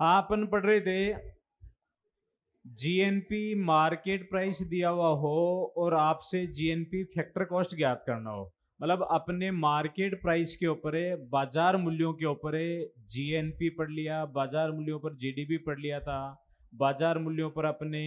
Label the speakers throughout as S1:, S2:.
S1: अपन पढ़ रहे थे जीएनपी मार्केट प्राइस दिया हुआ हो और आपसे जीएनपी फैक्टर कॉस्ट ज्ञात करना हो। मतलब अपने मार्केट प्राइस के ऊपर है, बाजार मूल्यों के ऊपर है, जीएनपी पढ़ लिया, बाजार मूल्यों पर जीडीपी पढ़ लिया था, बाजार मूल्यों पर अपने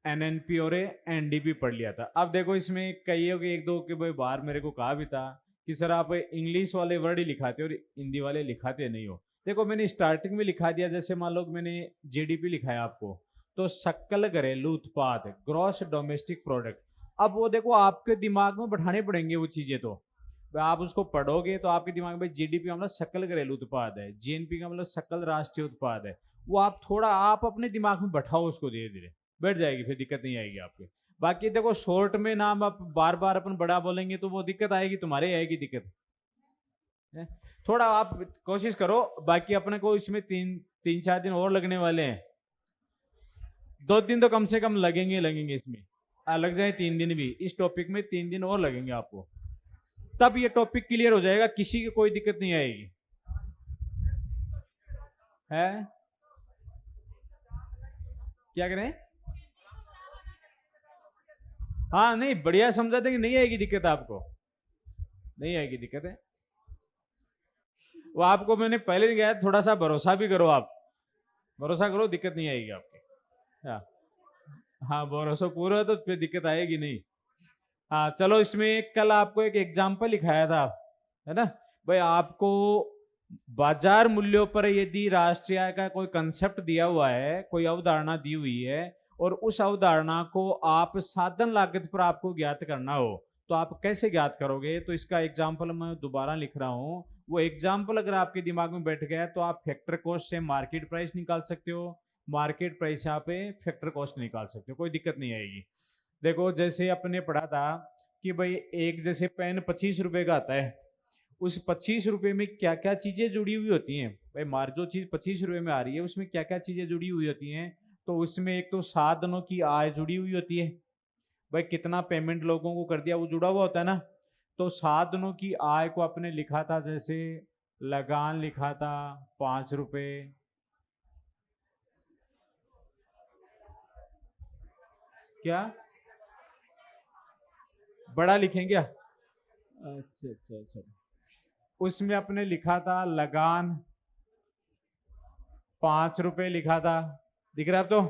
S1: एनएनपी और एनडीपी पढ़ लिया था। अब देखो इसमें कईयों के एक दो के भाई बाहर मेरे को कहा भी था कि सर आप इंग्लिश वाले वर्ड ही लिखाते हो और हिंदी वाले लिखाते नहीं हो। देखो मैंने स्टार्टिंग में लिखा दिया, जैसे मान लो मैंने जीडीपी लिखाया आपको, तो सकल घरेलू उत्पाद, ग्रॉस डोमेस्टिक प्रोडक्ट। अब वो देखो आपके दिमाग में बैठाने पड़ेंगे वो चीजें, तो आप उसको पढ़ोगे तो आपके दिमाग में जीडीपी का मतलब सकल घरेलू उत्पाद है, जीएनपी का मतलब सकल राष्ट्रीय उत्पाद है। वो आप थोड़ा आप अपने दिमाग में बैठाओ उसको, धीरे धीरे बैठ जाएगी, फिर दिक्कत नहीं आएगी आपके। बाकी देखो शॉर्ट में नाम आप बार बार अपन बड़ा बोलेंगे तो वो दिक्कत आएगी, तुम्हारे आएगी दिक्कत है? थोड़ा आप कोशिश करो। बाकी अपने को इसमें तीन तीन चार दिन और लगने वाले हैं, 2 दिन तो कम से कम लगेंगे इसमें। लग जाए 3 दिन भी, इस टॉपिक में 3 दिन और लगेंगे आपको, तब ये टॉपिक क्लियर हो जाएगा, किसी की कोई दिक्कत नहीं आएगी है। क्या करें? हाँ नहीं, बढ़िया समझा देंगे, नहीं आएगी दिक्कत आपको, नहीं आएगी दिक्कत है। वो आपको मैंने पहले ही कहा, थोड़ा सा भरोसा भी करो, आप भरोसा करो, दिक्कत नहीं आएगी आपके। हाँ हाँ, भरोसा पूरा है तो फिर दिक्कत आएगी नहीं। हाँ चलो, इसमें कल आपको एक एग्जाम्पल लिखाया था, है ना भाई, आपको बाजार मूल्यों पर यदि राष्ट्रीय आय का कोई कंसेप्ट दिया हुआ है, कोई अवधारणा दी हुई है, और उस अवधारणा को आप साधन लागत पर आपको ज्ञात करना हो, तो आप कैसे ज्ञात करोगे? तो इसका एग्जाम्पल मैं दोबारा लिख रहा हूँ। वो एग्जाम्पल अगर आपके दिमाग में बैठ गया तो आप फैक्टर कॉस्ट से मार्केट प्राइस निकाल सकते हो, मार्केट प्राइस से आप फैक्टर कॉस्ट निकाल सकते हो, कोई दिक्कत नहीं आएगी। देखो जैसे अपने पढ़ा था कि भाई एक जैसे पेन 25 रुपए का आता है, उस 25 रुपए में क्या क्या चीजें जुड़ी हुई होती हैं भाई, मार जो चीज 25 रुपए में आ रही है उसमें क्या क्या चीजें जुड़ी हुई होती हैं। तो उसमें एक तो साधनों की आय जुड़ी हुई होती है, भाई कितना पेमेंट लोगों को कर दिया वो जुड़ा हुआ होता है ना। तो साधनों की आय को अपने लिखा था, जैसे लगान लिखा था 5 रुपए, क्या बड़ा लिखें क्या? अच्छा अच्छा अच्छा, उसमें अपने लिखा था लगान 5 रुपए लिखा था, दिख रहा है तो।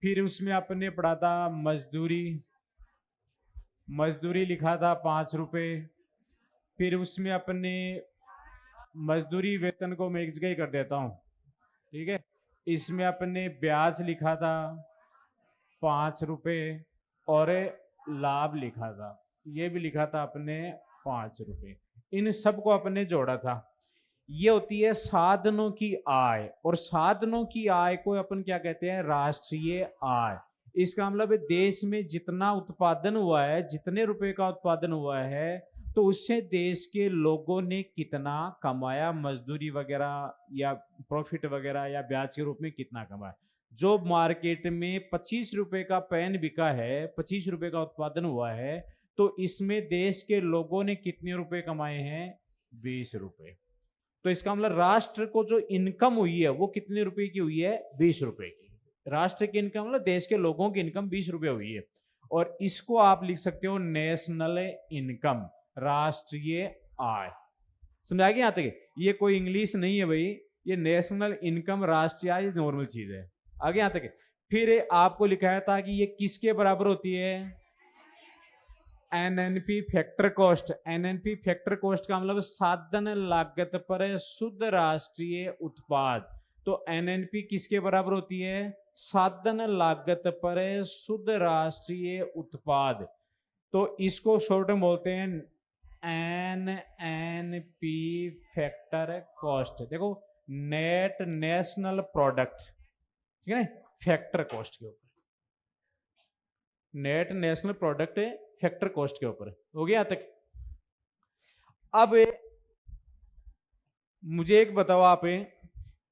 S1: फिर उसमें अपने पढ़ा था मजदूरी, मजदूरी लिखा था 5 रुपए। फिर उसमें अपने मजदूरी वेतन को मैं एक जगह ही कर देता हूँ, ठीक है। इसमें अपने ब्याज लिखा था 5 रुपए, और लाभ लिखा था, ये भी लिखा था अपने 5 रुपए। इन सबको अपने जोड़ा था। ये होती है साधनों की आय, और साधनों की आय को अपन क्या कहते हैं? राष्ट्रीय आय। इसका मतलब है देश में जितना उत्पादन हुआ है, जितने रुपए का उत्पादन हुआ है, तो उससे देश के लोगों ने कितना कमाया, मजदूरी वगैरह या प्रॉफिट वगैरह या ब्याज के रूप में कितना कमाया। जो मार्केट में 25 रुपए का पेन बिका है, 25 रुपए का उत्पादन हुआ है, तो इसमें देश के लोगों ने कितने रुपए कमाए हैं? 20 रुपए। तो इसका मतलब राष्ट्र को जो इनकम हुई है वो कितने रुपए की हुई है? 20 रुपए की। राष्ट्र की इनकम मतलब देश के लोगों की इनकम 20 रुपए हुई है। और इसको आप लिख सकते हो नेशनल इनकम, राष्ट्रीय आय। समझा गया यहाँ तक? ये कोई इंग्लिश नहीं है भाई, ये नेशनल इनकम, राष्ट्रीय आय नॉर्मल चीज है। आगे यहाँ तक? फिर आपको लिखाया था कि ये किसके बराबर होती है? NNP factor cost. NNP factor cost का मतलब साधन लागत पर शुद्ध राष्ट्रीय उत्पाद। तो एनएनपी किसके बराबर होती है? साधन लागत पर शुद्ध राष्ट्रीय उत्पाद। तो इसको शॉर्ट में बोलते हैं एनएनपी फैक्टर कॉस्ट। देखो नेट नेशनल प्रोडक्ट, ठीक है, फैक्टर कॉस्ट के ऊपर, net national product factor cost के ऊपर। हो गया तक? अब मुझे एक बताओ आप,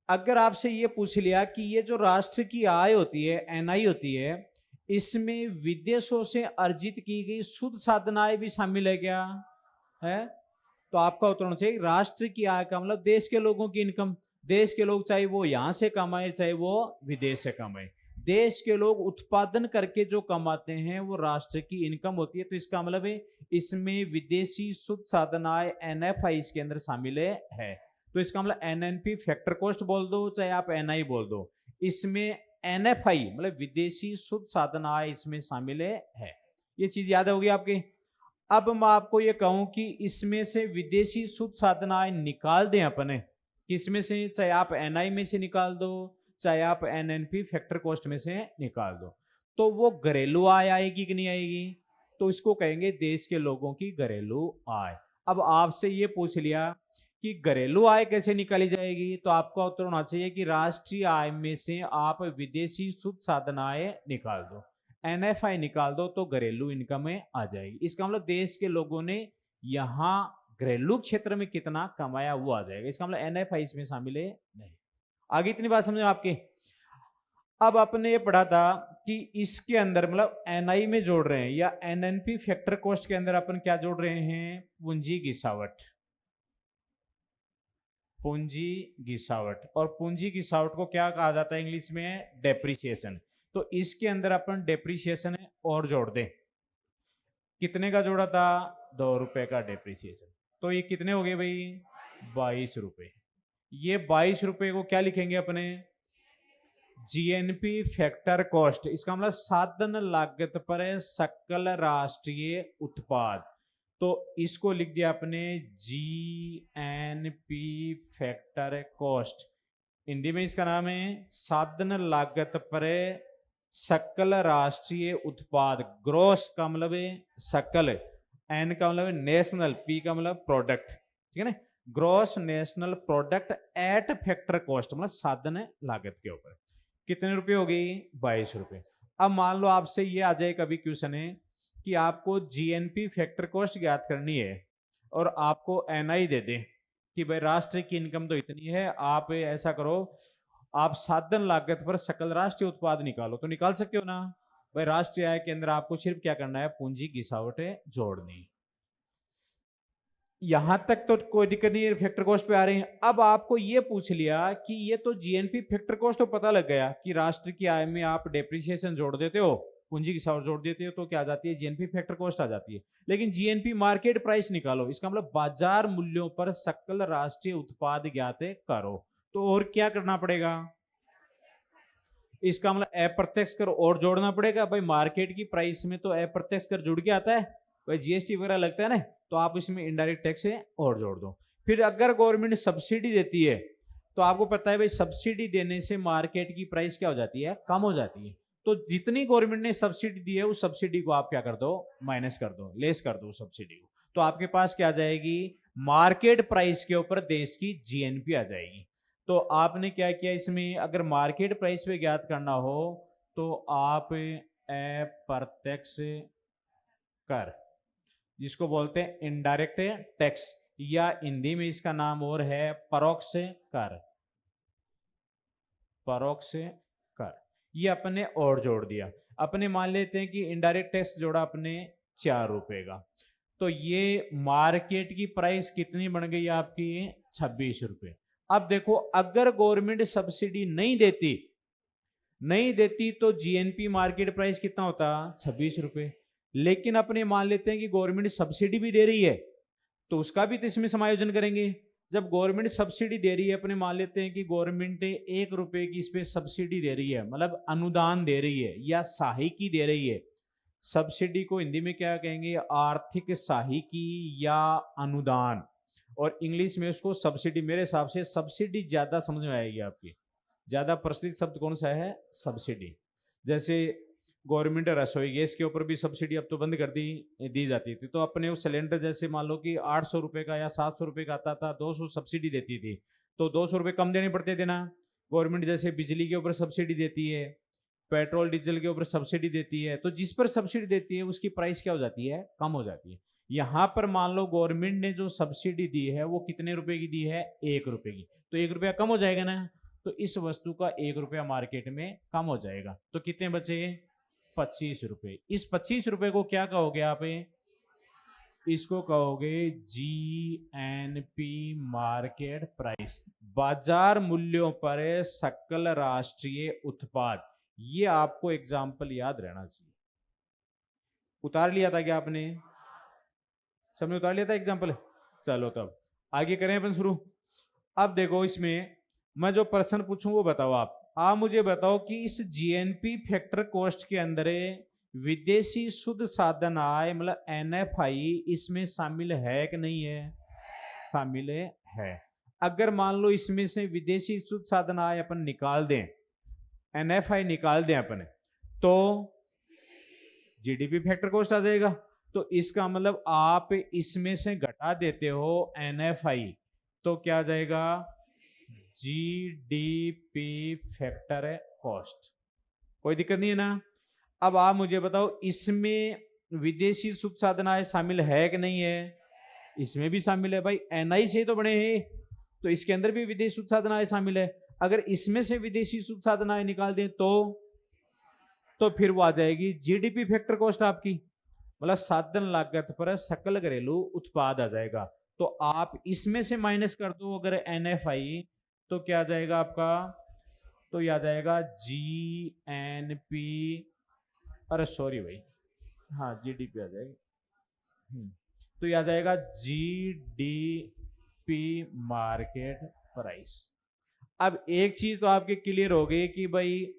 S1: अगर आपसे ये पूछ लिया कि ये जो राष्ट्र की आय होती है, एनआई होती है, इसमें विदेशों से अर्जित की गई शुद्ध साधन आय भी शामिल है क्या? है? तो आपका उत्तर होना चाहिए राष्ट्र की आय का मतलब देश के लोगों की इनकम। देश के लोग चाहे वो यहां से कमाए चाहे वो विदेश से कमाए, देश के लोग उत्पादन करके जो कमाते हैं वो राष्ट्र की इनकम होती है। तो इसका मतलब है इसमें विदेशी शुद्ध साधन आय NFI इसके अंदर शामिल है। तो इसका मतलब NNP फैक्टर कॉस्ट बोल दो चाहे आप NI बोल दो, इसमें NFI मतलब विदेशी शुद्ध साधन आय इसमें शामिल है। ये चीज याद होगी आपके। अब मैं आपको ये कहूं कि इसमें से विदेशी शुद्ध साधन आय निकाल दें अपने, किसमें से, चाहे आप NI में से निकाल दो चाहे आप NNP फैक्टर कॉस्ट में से निकाल दो, तो वो घरेलू आय आएगी कि नहीं आएगी? तो इसको कहेंगे देश के लोगों की घरेलू आय। अब आपसे ये पूछ लिया कि घरेलू आय कैसे निकाली जाएगी, तो आपका उत्तर होना चाहिए कि राष्ट्रीय आय में से आप विदेशी शुद्ध साधन आय निकाल दो, NFI निकाल दो, तो घरेलू इनकम में आ जाएगी। इसका मतलब देश के लोगों ने यहाँ घरेलू क्षेत्र में कितना कमाया वो आ जाएगा। इसका मतलब NFI इसमें शामिल है नहीं। आगे इतनी बात समझो आपके। अब आपने ये पढ़ा था कि इसके अंदर मतलब NI में जोड़ रहे हैं या NNP फैक्टर कॉस्ट के अंदर अपन क्या जोड़ रहे हैं? पूंजी गिसावट, पूंजी गिसावट। और पूंजी गिसावट को क्या कहा जाता है इंग्लिश में? डेप्रिसिएशन। तो इसके अंदर अपन डेप्रिसिएशन और जोड़ दें। कितने का जोड़ा था? 2 रुपए का डेप्रिसिएशन। तो ये कितने हो गए भाई? 22 रुपए। ये 22 रुपए को क्या लिखेंगे अपने? GNP factor cost. इसका मतलब साधन लागत पर सकल राष्ट्रीय उत्पाद। तो इसको लिख दिया अपने GNP फैक्टर कॉस्ट। हिंदी में इसका नाम है साधन लागत पर सकल राष्ट्रीय उत्पाद। ग्रोस का मतलब है सकल, N का मतलब है नेशनल, P का मतलब प्रोडक्ट, ठीक है ना? Gross national product at factor cost मतलब साधन लागत के ऊपर। कितने रुपए हो गई? 22 रुपए। अब मान लो आपसे ये आ जाए कभी क्वेश्चन है कि आपको GNP फैक्टर कॉस्ट ज्ञात करनी है और आपको NI दे दे कि भाई राष्ट्र की इनकम तो इतनी है, आप ऐसा करो आप साधन लागत पर सकल राष्ट्रीय उत्पाद निकालो। तो निकाल सकते हो ना भाई? राष्ट्रीय आय के अंदर आपको सिर्फ क्या करना है? पूंजी गिसावट जोड़नी। यहां तक तो कोई दिक्कत नहीं है, फैक्टर कॉस्ट पे आ रहे हैं। अब आपको ये पूछ लिया कि ये तो GNP फैक्टर कॉस्ट तो पता लग गया कि राष्ट्र की आय में आप डेप्रिसिएशन जोड़ देते हो, पूंजी गिसावट जोड़ देते हो, तो क्या आ जाती है? GNP फैक्टर कॉस्ट आ जाती है। लेकिन GNP मार्केट प्राइस निकालो, इसका मतलब बाजार मूल्यों पर सकल राष्ट्रीय उत्पाद ज्ञात करो। तो और क्या करना पड़ेगा? इसका मतलब अप्रत्यक्ष कर और जोड़ना पड़ेगा। भाई मार्केट की प्राइस में तो अप्रत्यक्ष कर जुड़ के आता है, भाई GST वगैरह लगता है ना, तो आप इसमें इनडायरेक्ट टैक्स से और जोड़ दो। फिर अगर गवर्नमेंट सब्सिडी देती है तो आपको पता है भाई सब्सिडी देने से मार्केट की प्राइस क्या हो जाती है? कम हो जाती है। तो जितनी गवर्नमेंट ने सब्सिडी दी है उस सब्सिडी को आप क्या कर दो? माइनस कर दो, लेस कर दो सब्सिडी को। तो आपके पास क्या आ जाएगी? मार्केट प्राइस के ऊपर देश की GNP आ जाएगी। तो आपने क्या किया इसमें? अगर मार्केट प्राइस पे ज्ञात करना हो तो आप अप्रत्यक्ष कर, जिसको बोलते हैं इनडायरेक्ट टैक्स, या हिंदी में इसका नाम और है परोक्ष कर, परोक्ष कर, ये अपने और जोड़ दिया। अपने मान लेते हैं कि इनडायरेक्ट टैक्स जोड़ा अपने 4 रुपए का, तो ये मार्केट की प्राइस कितनी बन गई आपकी? 26 रुपए। अब देखो अगर गवर्नमेंट सब्सिडी नहीं देती तो GNP मार्केट प्राइस कितना होता? 26 रुपए। लेकिन अपने मान लेते हैं कि गवर्नमेंट सब्सिडी भी दे रही है, तो उसका भी तो इसमें समायोजन करेंगे। जब गवर्नमेंट सब्सिडी दे रही है, अपने मान लेते हैं कि गवर्नमेंट 1 रुपए की इस पे सब्सिडी दे रही है, मतलब अनुदान दे रही है या सहायकी दे रही है। सब्सिडी को हिंदी में क्या कहेंगे? आर्थिक सहायकी या अनुदान, और इंग्लिश में उसको सब्सिडी। मेरे हिसाब से सब्सिडी ज्यादा समझ में आएगी आपकी। ज्यादा प्रचलित शब्द कौन सा है? सब्सिडी। जैसे गवर्नमेंट रसोई गैस के ऊपर भी सब्सिडी अब तो बंद कर दी जाती थी। तो अपने उस सिलेंडर जैसे मान लो कि 800 रुपए का या 700 रुपए का आता था, 200 सब्सिडी देती थी, तो 200 रुपए कम देने पड़ते थे ना। गवर्नमेंट जैसे बिजली के ऊपर सब्सिडी देती है, पेट्रोल डीजल के ऊपर सब्सिडी देती है, तो जिस पर सब्सिडी देती है उसकी प्राइस क्या हो जाती है? कम हो जाती है। यहां पर मान लो गवर्नमेंट ने जो सब्सिडी दी है वो कितने रुपए की दी है? 1 रुपए की, तो 1 रुपया कम हो जाएगा ना। तो इस वस्तु का 1 रुपया मार्केट में कम हो जाएगा, तो कितने बचे? 25 रुपए। इस 25 रुपए को क्या कहोगे आप? इसको कहोगे जीएनपी मार्केट प्राइस, बाजार मूल्यों पर सकल राष्ट्रीय उत्पाद। ये आपको एग्जाम्पल याद रहना चाहिए। उतार लिया था क्या आपने? सबने उतार लिया था एग्जाम्पल? चलो तब आगे करें अपन शुरू। अब देखो इसमें मैं जो प्रश्न पूछूं वो बताओ आप मुझे बताओ कि इस जीएनपी फैक्टर कॉस्ट के अंदर विदेशी शुद्ध साधन आय मतलब एनएफआई इसमें शामिल है कि नहीं है? शामिल है। अगर मान लो इसमें से विदेशी शुद्ध साधन आय अपन निकाल दें, एनएफआई निकाल दें अपन, तो जीडीपी फैक्टर कॉस्ट आ जाएगा। तो इसका मतलब आप इसमें से घटा देते हो एनएफआई, तो क्या आ जाएगा? GDP factor cost. कोई दिक्कत नहीं है ना? अब आप मुझे बताओ इसमें विदेशी शुद्ध साधन आय शामिल है कि नहीं है? इसमें भी शामिल है भाई, एनआई से तो बने हैं, तो इसके अंदर भी विदेशी शुद्ध साधन आय शामिल है। अगर इसमें से विदेशी शुद्ध साधन आय निकाल दें तो फिर वो आ जाएगी जीडीपी फैक्टर कॉस्ट आपकी, मतलब साधन लागत पर सकल घरेलू उत्पाद आ जाएगा। तो आप इसमें से माइनस कर दो अगर एनएफआई, तो क्या आ जाएगा आपका? तो यह आ जाएगा जीएनपी, अरे सॉरी भाई, हाँ जीडीपी आ जाएगी। तो यह आ जाएगा जीडीपी मार्केट प्राइस। अब एक चीज तो आपके क्लियर हो गई कि भाई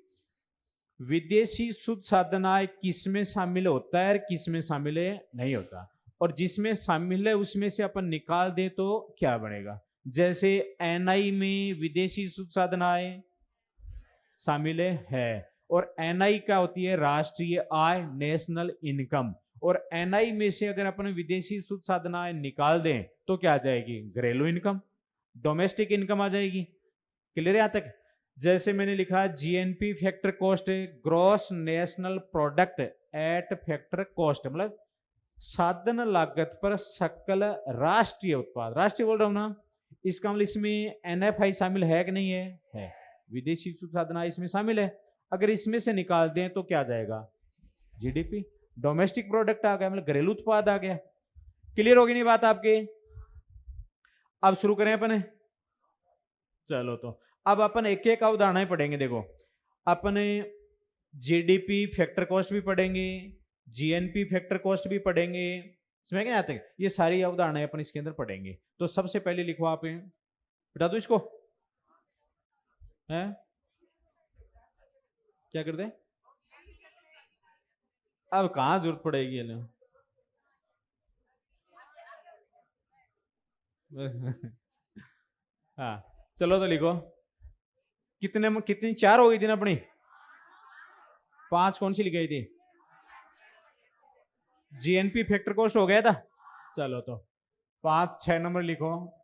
S1: विदेशी शुद्ध साधन आय किस में शामिल होता है और किस में शामिल नहीं होता, और जिसमें शामिल है उसमें से अपन निकाल दें तो क्या बनेगा। जैसे एनआई में विदेशी शुद्ध साधन आय शामिल है, और एनआई क्या होती है? राष्ट्रीय आय, नेशनल इनकम। और एनआई में से अगर अपन विदेशी शुद्ध साधन आय निकाल दें तो क्या आ जाएगी? घरेलू इनकम, डोमेस्टिक इनकम आ जाएगी। क्लियर है यहां तक? जैसे मैंने लिखा GNP factor cost gross national product at factor cost, मतलब साधन लागत पर सकल राष्ट्रीय उत्पाद। राष्ट्रीय बोल रहा हूं ना, इसका मतलब इसमें एनएफआई शामिल है कि नहीं है? विदेशी शुद्ध साधन आय इसमें शामिल है। अगर इसमें से निकाल दें तो क्या आ जाएगा? जीडीपी, डोमेस्टिक प्रोडक्ट आ गया, मतलब घरेलू उत्पाद आ गया। क्लियर होगी नहीं बात आपके? अब शुरू करें अपन। चलो तो अब अपन एक एक उदाहरण पढ़ेंगे। देखो अपन जीडीपी फैक्टर कॉस्ट भी पढ़ेंगे, जीएनपी फैक्टर कॉस्ट भी पढ़ेंगे, समझ गए? आते ये सारी अवधारणाएं अपन इसके अंदर पढ़ेंगे। तो सबसे पहले लिखो आप, बता दो इसको है क्या कर दे। अब कहां जरूरत पड़ेगी हाँ चलो तो लिखो। कितनी 4 हो गई थी ना अपनी? 5 कौन सी लिखाई थी? जीएनपी फैक्टर कॉस्ट हो गया था। चलो तो 5 6 नंबर लिखो।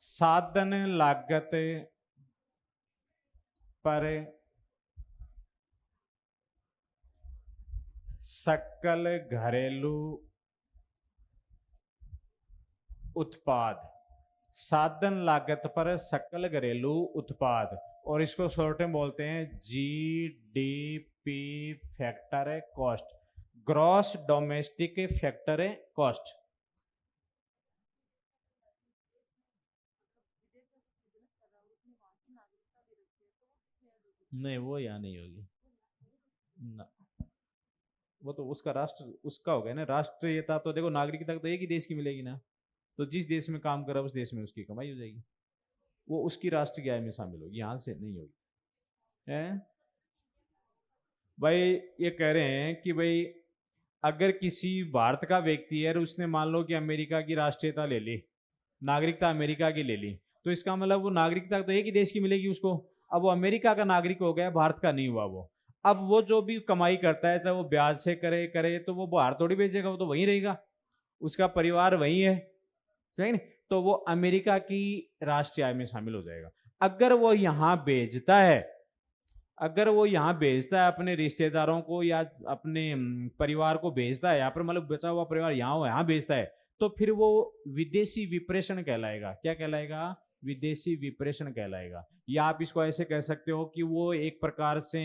S1: साधन लागत पर सकल घरेलू उत्पाद, साधन लागत पर सकल घरेलू उत्पाद, और इसको शॉर्ट में बोलते हैं GDP factor cost, gross domestic factor cost. नहीं वो यहाँ नहीं होगी ना, वो तो उसका राष्ट्र उसका हो गया ना। राष्ट्रीयता तो देखो, नागरिकता तो एक ही देश की मिलेगी ना, तो जिस देश में काम करा उस देश में उसकी कमाई हो जाएगी, वो उसकी राष्ट्रीय आय में शामिल होगी, यहाँ से नहीं होगी। है भाई ये कह रहे हैं कि भाई अगर किसी भारत का व्यक्ति है और उसने मान लो कि अमेरिका की राष्ट्रीयता ले ली, नागरिकता अमेरिका की ले ली, तो इसका मतलब वो नागरिकता तो एक ही देश की मिलेगी उसको। अब वो अमेरिका का नागरिक हो गया, भारत का नहीं हुआ वो। अब वो जो भी कमाई करता है, चाहे वो ब्याज से करे करे, तो वो बाहर थोड़ी बेचेगा, वो तो वहीं रहेगा, उसका परिवार वहीं है, समझे नहीं? तो वो अमेरिका की राष्ट्रीय आय में शामिल हो जाएगा। अगर वो यहाँ बेचता है, अगर वो यहाँ भेजता है अपने रिश्तेदारों को या अपने परिवार को भेजता है यहाँ पर, मतलब बचा हुआ परिवार यहाँ भेजता है, तो फिर वो विदेशी विप्रेषण कहलाएगा। क्या कहलाएगा? विदेशी विप्रेषण कहलाएगा। या आप इसको ऐसे कह सकते हो कि वो एक प्रकार से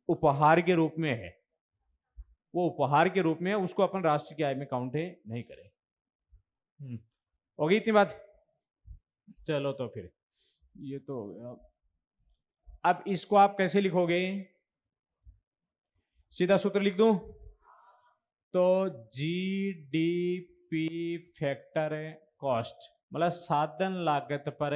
S1: उपहार के रूप में है, वो उपहार के रूप में है, उसको अपन राष्ट्र की आय में काउंट नहीं करें। हो गई इतनी बात। चलो तो फिर ये तो हो गया। अब इसको आप कैसे लिखोगे? सीधा सूत्र लिख दूं तो जीडीपी फैक्टर कॉस्ट मतलब साधन लागत पर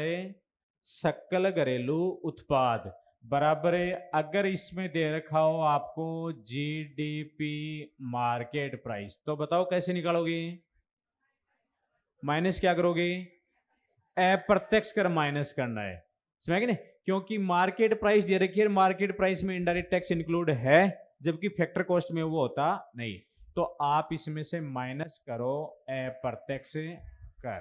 S1: सकल घरेलू उत्पाद बराबर है, अगर इसमें दे रखा हो आपको जीडीपी मार्केट प्राइस, तो बताओ कैसे निकालोगे? माइनस क्या करोगे? अप्रत्यक्ष कर माइनस करना है, समझ गए नहीं? क्योंकि मार्केट प्राइस दे रखी है, मार्केट प्राइस में इनडायरेक्ट टैक्स इंक्लूड है, जबकि फैक्टर कॉस्ट में वो होता नहीं। तो आप इसमें से माइनस करो अप्रत्यक्ष कर,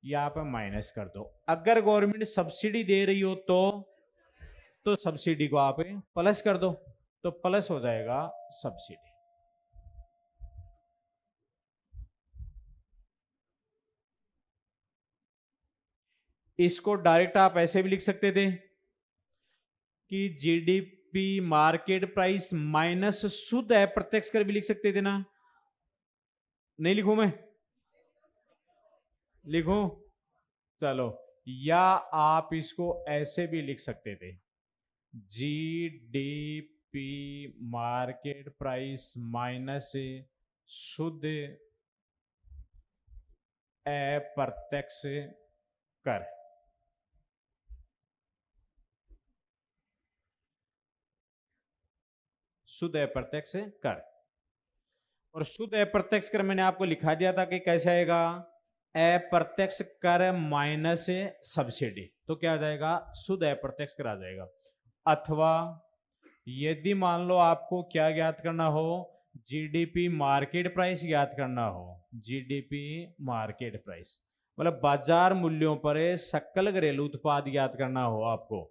S1: या आप माइनस कर दो। अगर गवर्नमेंट सब्सिडी दे रही हो तो सब्सिडी को आप प्लस कर दो, तो प्लस हो जाएगा सब्सिडी। इसको डायरेक्ट आप ऐसे भी लिख सकते थे कि जीडीपी मार्केट प्राइस माइनस शुद्ध अप्रत्यक्ष कर भी लिख सकते थे ना? नहीं लिखूं मैं? लिखूं? चलो, या आप इसको ऐसे भी लिख सकते थे, जीडीपी मार्केट प्राइस माइनस शुद्ध अप्रत्यक्ष कर। शुद्ध अप्रत्यक्ष कर, और शुद्ध अप्रत्यक्ष कर मैंने आपको लिखा दिया था कि कैसे आएगा? अप्रत्यक्ष कर माइनस सब्सिडी, तो क्या आ जाएगा? शुद्ध अप्रत्यक्ष कर आ जाएगा। अथवा यदि मान लो आपको क्या ज्ञात करना हो? जीडीपी मार्केट प्राइस ज्ञात करना हो, जीडीपी मार्केट प्राइस मतलब बाजार मूल्यों पर सकल घरेलू उत्पाद ज्ञात करना हो आपको,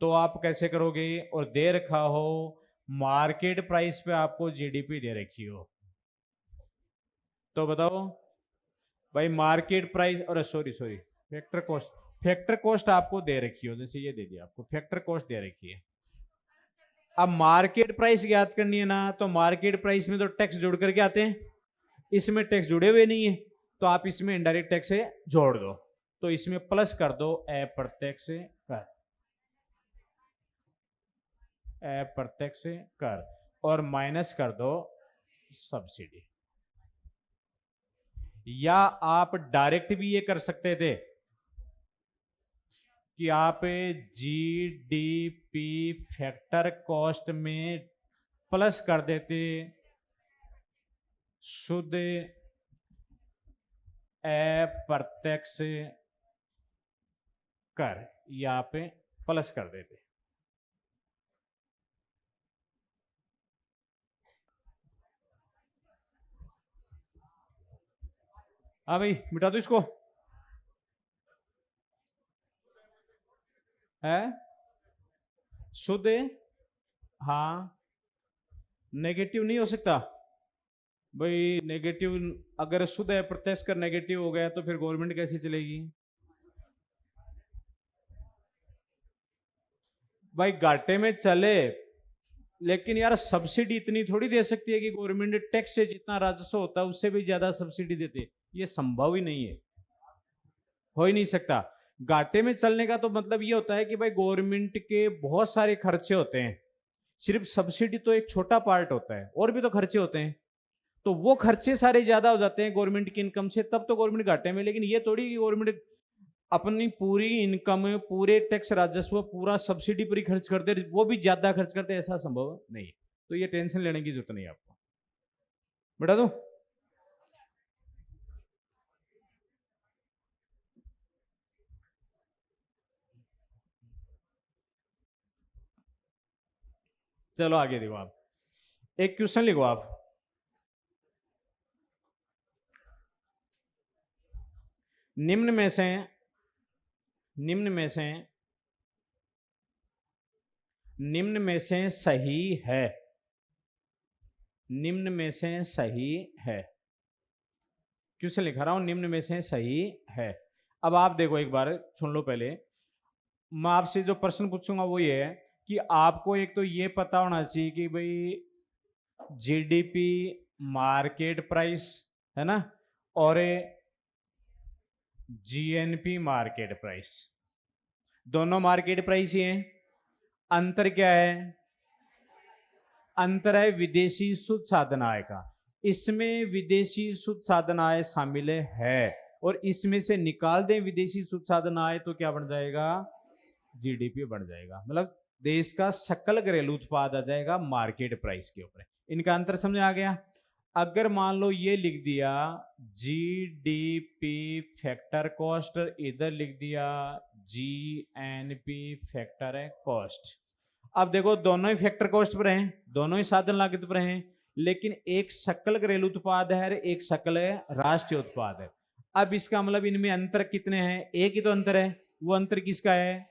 S1: तो आप कैसे करोगे? और दे रखा हो मार्केट प्राइस पे आपको जीडीपी दे रखी हो, तो बताओ भाई मार्केट प्राइस, और sorry factor cost, factor cost आपको दे रखी हो, जैसे ये दे दिया आपको, फैक्टर कॉस्ट दे रखी है। अब मार्केट प्राइस ज्ञात करनी है ना, तो मार्केट प्राइस में तो टैक्स जोड़ करके आते हैं, इसमें टैक्स जुड़े हुए नहीं है, तो आप इसमें इनडायरेक्ट टैक्स से जोड़ दो, तो इसमें प्लस कर दो अप्रत्यक्ष कर, अप्रत्यक्ष कर, और माइनस कर दो सब्सिडी। या आप डायरेक्ट भी ये कर सकते थे कि आप जीडीपी फैक्टर कॉस्ट में प्लस कर देते शुद्ध अप्रत्यक्ष कर, यहाँ पे प्लस कर देते। हाँ भाई मिटा दो इसको, है शुद्ध, हाँ नेगेटिव नहीं हो सकता भाई, नेगेटिव अगर शुद्ध अप्रत्यक्ष कर नेगेटिव हो गया तो फिर गवर्नमेंट कैसे चलेगी भाई? घाटे में चले, लेकिन यार सब्सिडी इतनी थोड़ी दे सकती है कि गवर्नमेंट टैक्स से जितना राजस्व होता है उससे भी ज्यादा सब्सिडी देते, ये संभव ही नहीं है, हो ही नहीं सकता। घाटे में चलने का तो मतलब ये होता है कि भाई गवर्नमेंट के बहुत सारे खर्चे होते हैं, सिर्फ सब्सिडी तो एक छोटा पार्ट होता है, और भी तो खर्चे होते हैं, तो वो खर्चे सारे ज्यादा हो जाते हैं गवर्नमेंट की इनकम से, तब तो गवर्नमेंट घाटे में। लेकिन ये थोड़ी कि गवर्नमेंट अपनी पूरी इनकम, पूरे टैक्स राजस्व पूरा सब्सिडी पर ही खर्च करते, वो भी ज्यादा खर्च करते, ऐसा संभव नहीं। तो ये टेंशन लेने की जरूरत नहीं है आपको, बता दो। चलो आगे देखो, आप एक क्वेश्चन लिखो आप, निम्न में से निम्न में से निम्न में से सही है, निम्न में से सही है, क्वेश्चन लिखा रहा हूं, निम्न में से सही है। अब आप देखो एक बार सुन लो, पहले मैं आपसे जो प्रश्न पूछूंगा वो ये है कि आपको एक तो ये पता होना चाहिए कि भाई जीडीपी मार्केट प्राइस है ना, और जीएनपी मार्केट प्राइस, दोनों मार्केट प्राइस ही हैं। अंतर क्या है? अंतर है विदेशी शुद्ध साधन आय का। इसमें विदेशी शुद्ध साधन आय शामिल है, और इसमें से निकाल दें विदेशी शुद्ध साधन आय तो क्या बन जाएगा? जीडीपी बढ़ जाएगा, मतलब देश का सकल घरेलू उत्पाद आ जाएगा मार्केट प्राइस के ऊपर। इनका अंतर समझ आ गया? अगर मान लो ये लिख दिया जीडीपी फैक्टर कॉस्ट, इधर लिख दिया जीएनपी फैक्टर है कॉस्ट। अब देखो दोनों ही फैक्टर कॉस्ट पर हैं, दोनों ही साधन लागत पर हैं, लेकिन एक सकल घरेलू उत्पाद है और एक सकल राष्ट्रीय उत्पाद है। अब इसका मतलब इनमें अंतर कितने हैं? एक ही तो अंतर है। वो अंतर किसका है?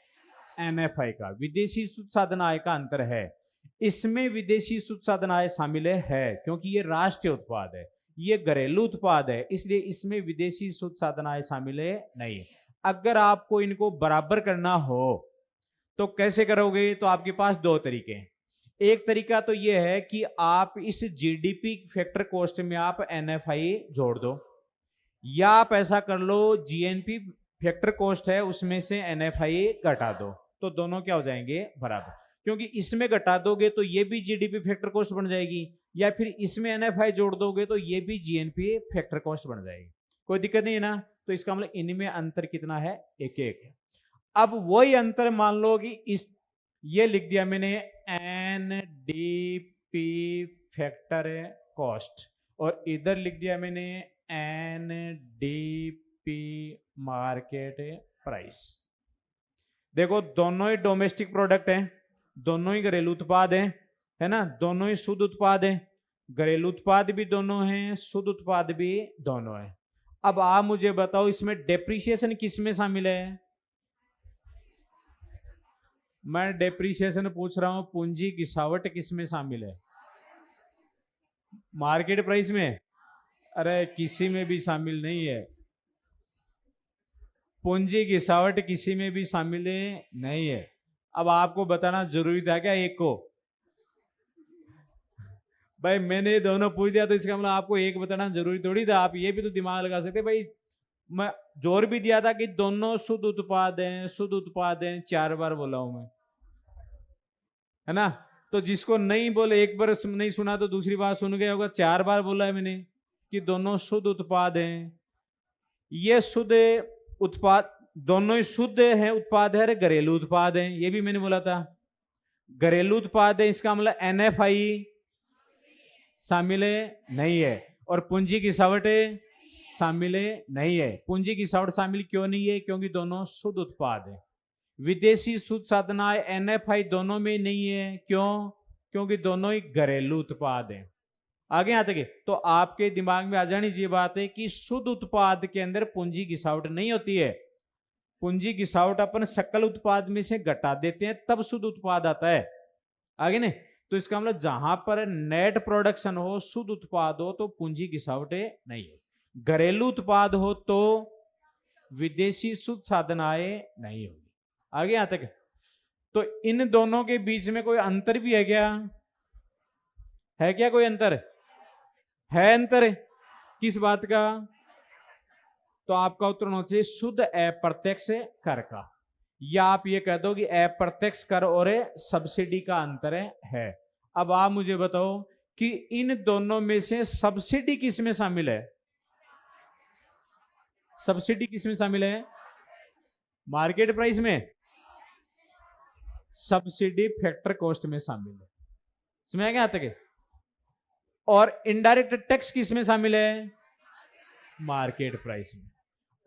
S1: एनएफआई का, विदेशी शुद्ध साधन आय का अंतर है। इसमें विदेशी शुद्ध साधन आय शामिल है क्योंकि ये राष्ट्रीय उत्पाद है, ये घरेलू उत्पाद है, इसलिए इसमें विदेशी शुद्ध साधन आय शामिल नहीं है। अगर आपको इनको बराबर करना हो तो कैसे करोगे? तो आपके पास दो तरीके हैं। एक तरीका तो ये है कि आप इस जीडीपी फैक्टर कॉस्ट में आप एनएफआई जोड़ दो, या आप ऐसा कर लो जीएनपी फैक्टर कॉस्ट है उसमें से एनएफआई घटा दो, तो दोनों क्या हो जाएंगे? बराबर। क्योंकि इसमें घटा दोगे तो ये भी जीडीपी फैक्टर कॉस्ट बन जाएगी, या फिर इसमें एनएफआई जोड़ दोगे तो ये भी जीएनपी फैक्टर कॉस्ट बन जाएगी। कोई दिक्कत नहीं है ना? तो इसका मतलब इनमें अंतर कितना है? एक एक है। अब वही अंतर मान लो कि इस ये लिख दिया मैंने एनडीपी फैक्टर कॉस्ट, और इधर लिख दिया मैंने एनडीपी मार्केट प्राइस। देखो दोनों ही डोमेस्टिक प्रोडक्ट हैं, दोनों ही घरेलू उत्पाद हैं, है ना, दोनों ही शुद्ध उत्पाद हैं, घरेलू उत्पाद भी दोनों हैं, शुद्ध उत्पाद भी दोनों हैं। अब आप मुझे बताओ इसमें डेप्रिसिएशन किस में शामिल है? मैं डेप्रिसिएशन पूछ रहा हूं, पूंजी गिरावट किस में शामिल है? मार्केट प्राइस में? अरे किसी में भी शामिल नहीं है, पूंजी गिरावट किसी में भी शामिल नहीं है। अब आपको बताना जरूरी था क्या एक को? भाई मैंने दोनों पूछ दिया तो इसका मतलब आपको एक बताना जरूरी थोड़ी था। आप ये भी तो दिमाग लगा सकते भाई, मैं जोर भी दिया था कि दोनों शुद्ध उत्पाद हैं, शुद्ध उत्पाद हैं, 4 बार बोला हूं मैं, है ना? तो जिसको नहीं बोले, एक बार नहीं सुना तो दूसरी बार सुन गया होगा, 4 बार बोला है मैंने कि दोनों शुद्ध उत्पाद हैं। ये शुद्ध उत्पाद दोनों ही शुद्ध हैं, उत्पाद है, घरेलू उत्पाद हैं, ये भी मैंने बोला था। घरेलू उत्पाद है, इसका मतलब एनएफआई शामिल नहीं है, और पूंजी की गिरावट शामिल नहीं है। पूंजी की गिरावट शामिल क्यों नहीं है? क्योंकि दोनों शुद्ध उत्पाद है। विदेशी शुद्ध साधन आय एनएफआई दोनों में नहीं है, क्यों? क्योंकि दोनों ही घरेलू उत्पाद हैं। आगे आते गए तो आपके दिमाग में आ जानी चाहिए बात है कि शुद्ध उत्पाद के अंदर पूंजी की गिरावट नहीं होती है। पूंजी की गिरावट अपन सकल उत्पाद में से घटा देते हैं तब शुद्ध उत्पाद आता है। आगे नहीं, तो इसका मतलब जहां पर नेट प्रोडक्शन हो, शुद्ध उत्पाद हो, तो पूंजी की गिरावट नहीं है। घरेलू उत्पाद हो तो विदेशी शुद्ध साधन आय नहीं होगी। आगे यहां तक तो इन दोनों के बीच में कोई अंतर भी है क्या? है क्या कोई अंतर? है अंतर? किस बात का? तो आपका उत्तर होना चाहिए शुद्ध अप्रत्यक्ष कर का, या आप ये कह दो कि अप्रत्यक्ष कर और सब्सिडी का अंतर है। अब आप मुझे बताओ कि इन दोनों में से सब्सिडी किस में शामिल है? सब्सिडी किस में शामिल है? मार्केट प्राइस में? सब्सिडी फैक्टर कॉस्ट में शामिल है। समझ गया तक? और इनडायरेक्ट टैक्स किस में शामिल है? मार्केट प्राइस में।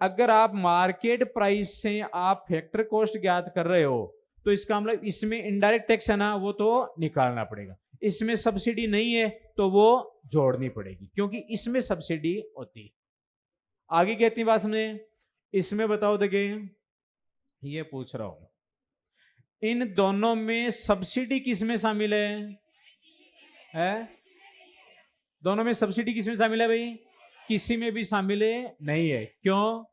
S1: अगर आप मार्केट प्राइस से आप फैक्टर कॉस्ट ज्ञात कर रहे हो तो इसका मतलब इसमें इनडायरेक्ट टैक्स है ना, वो तो निकालना पड़ेगा। इसमें सब्सिडी नहीं है तो वो जोड़नी पड़ेगी, क्योंकि इसमें सब्सिडी होती है। आगे कहती बात समझे? इसमें बताओ देखिए, ये पूछ रहा हूं इन दोनों में सब्सिडी किस में शामिल है? दोनों में सब्सिडी किस में शामिल है भाई? किसी में भी शामिल नहीं है। क्यों?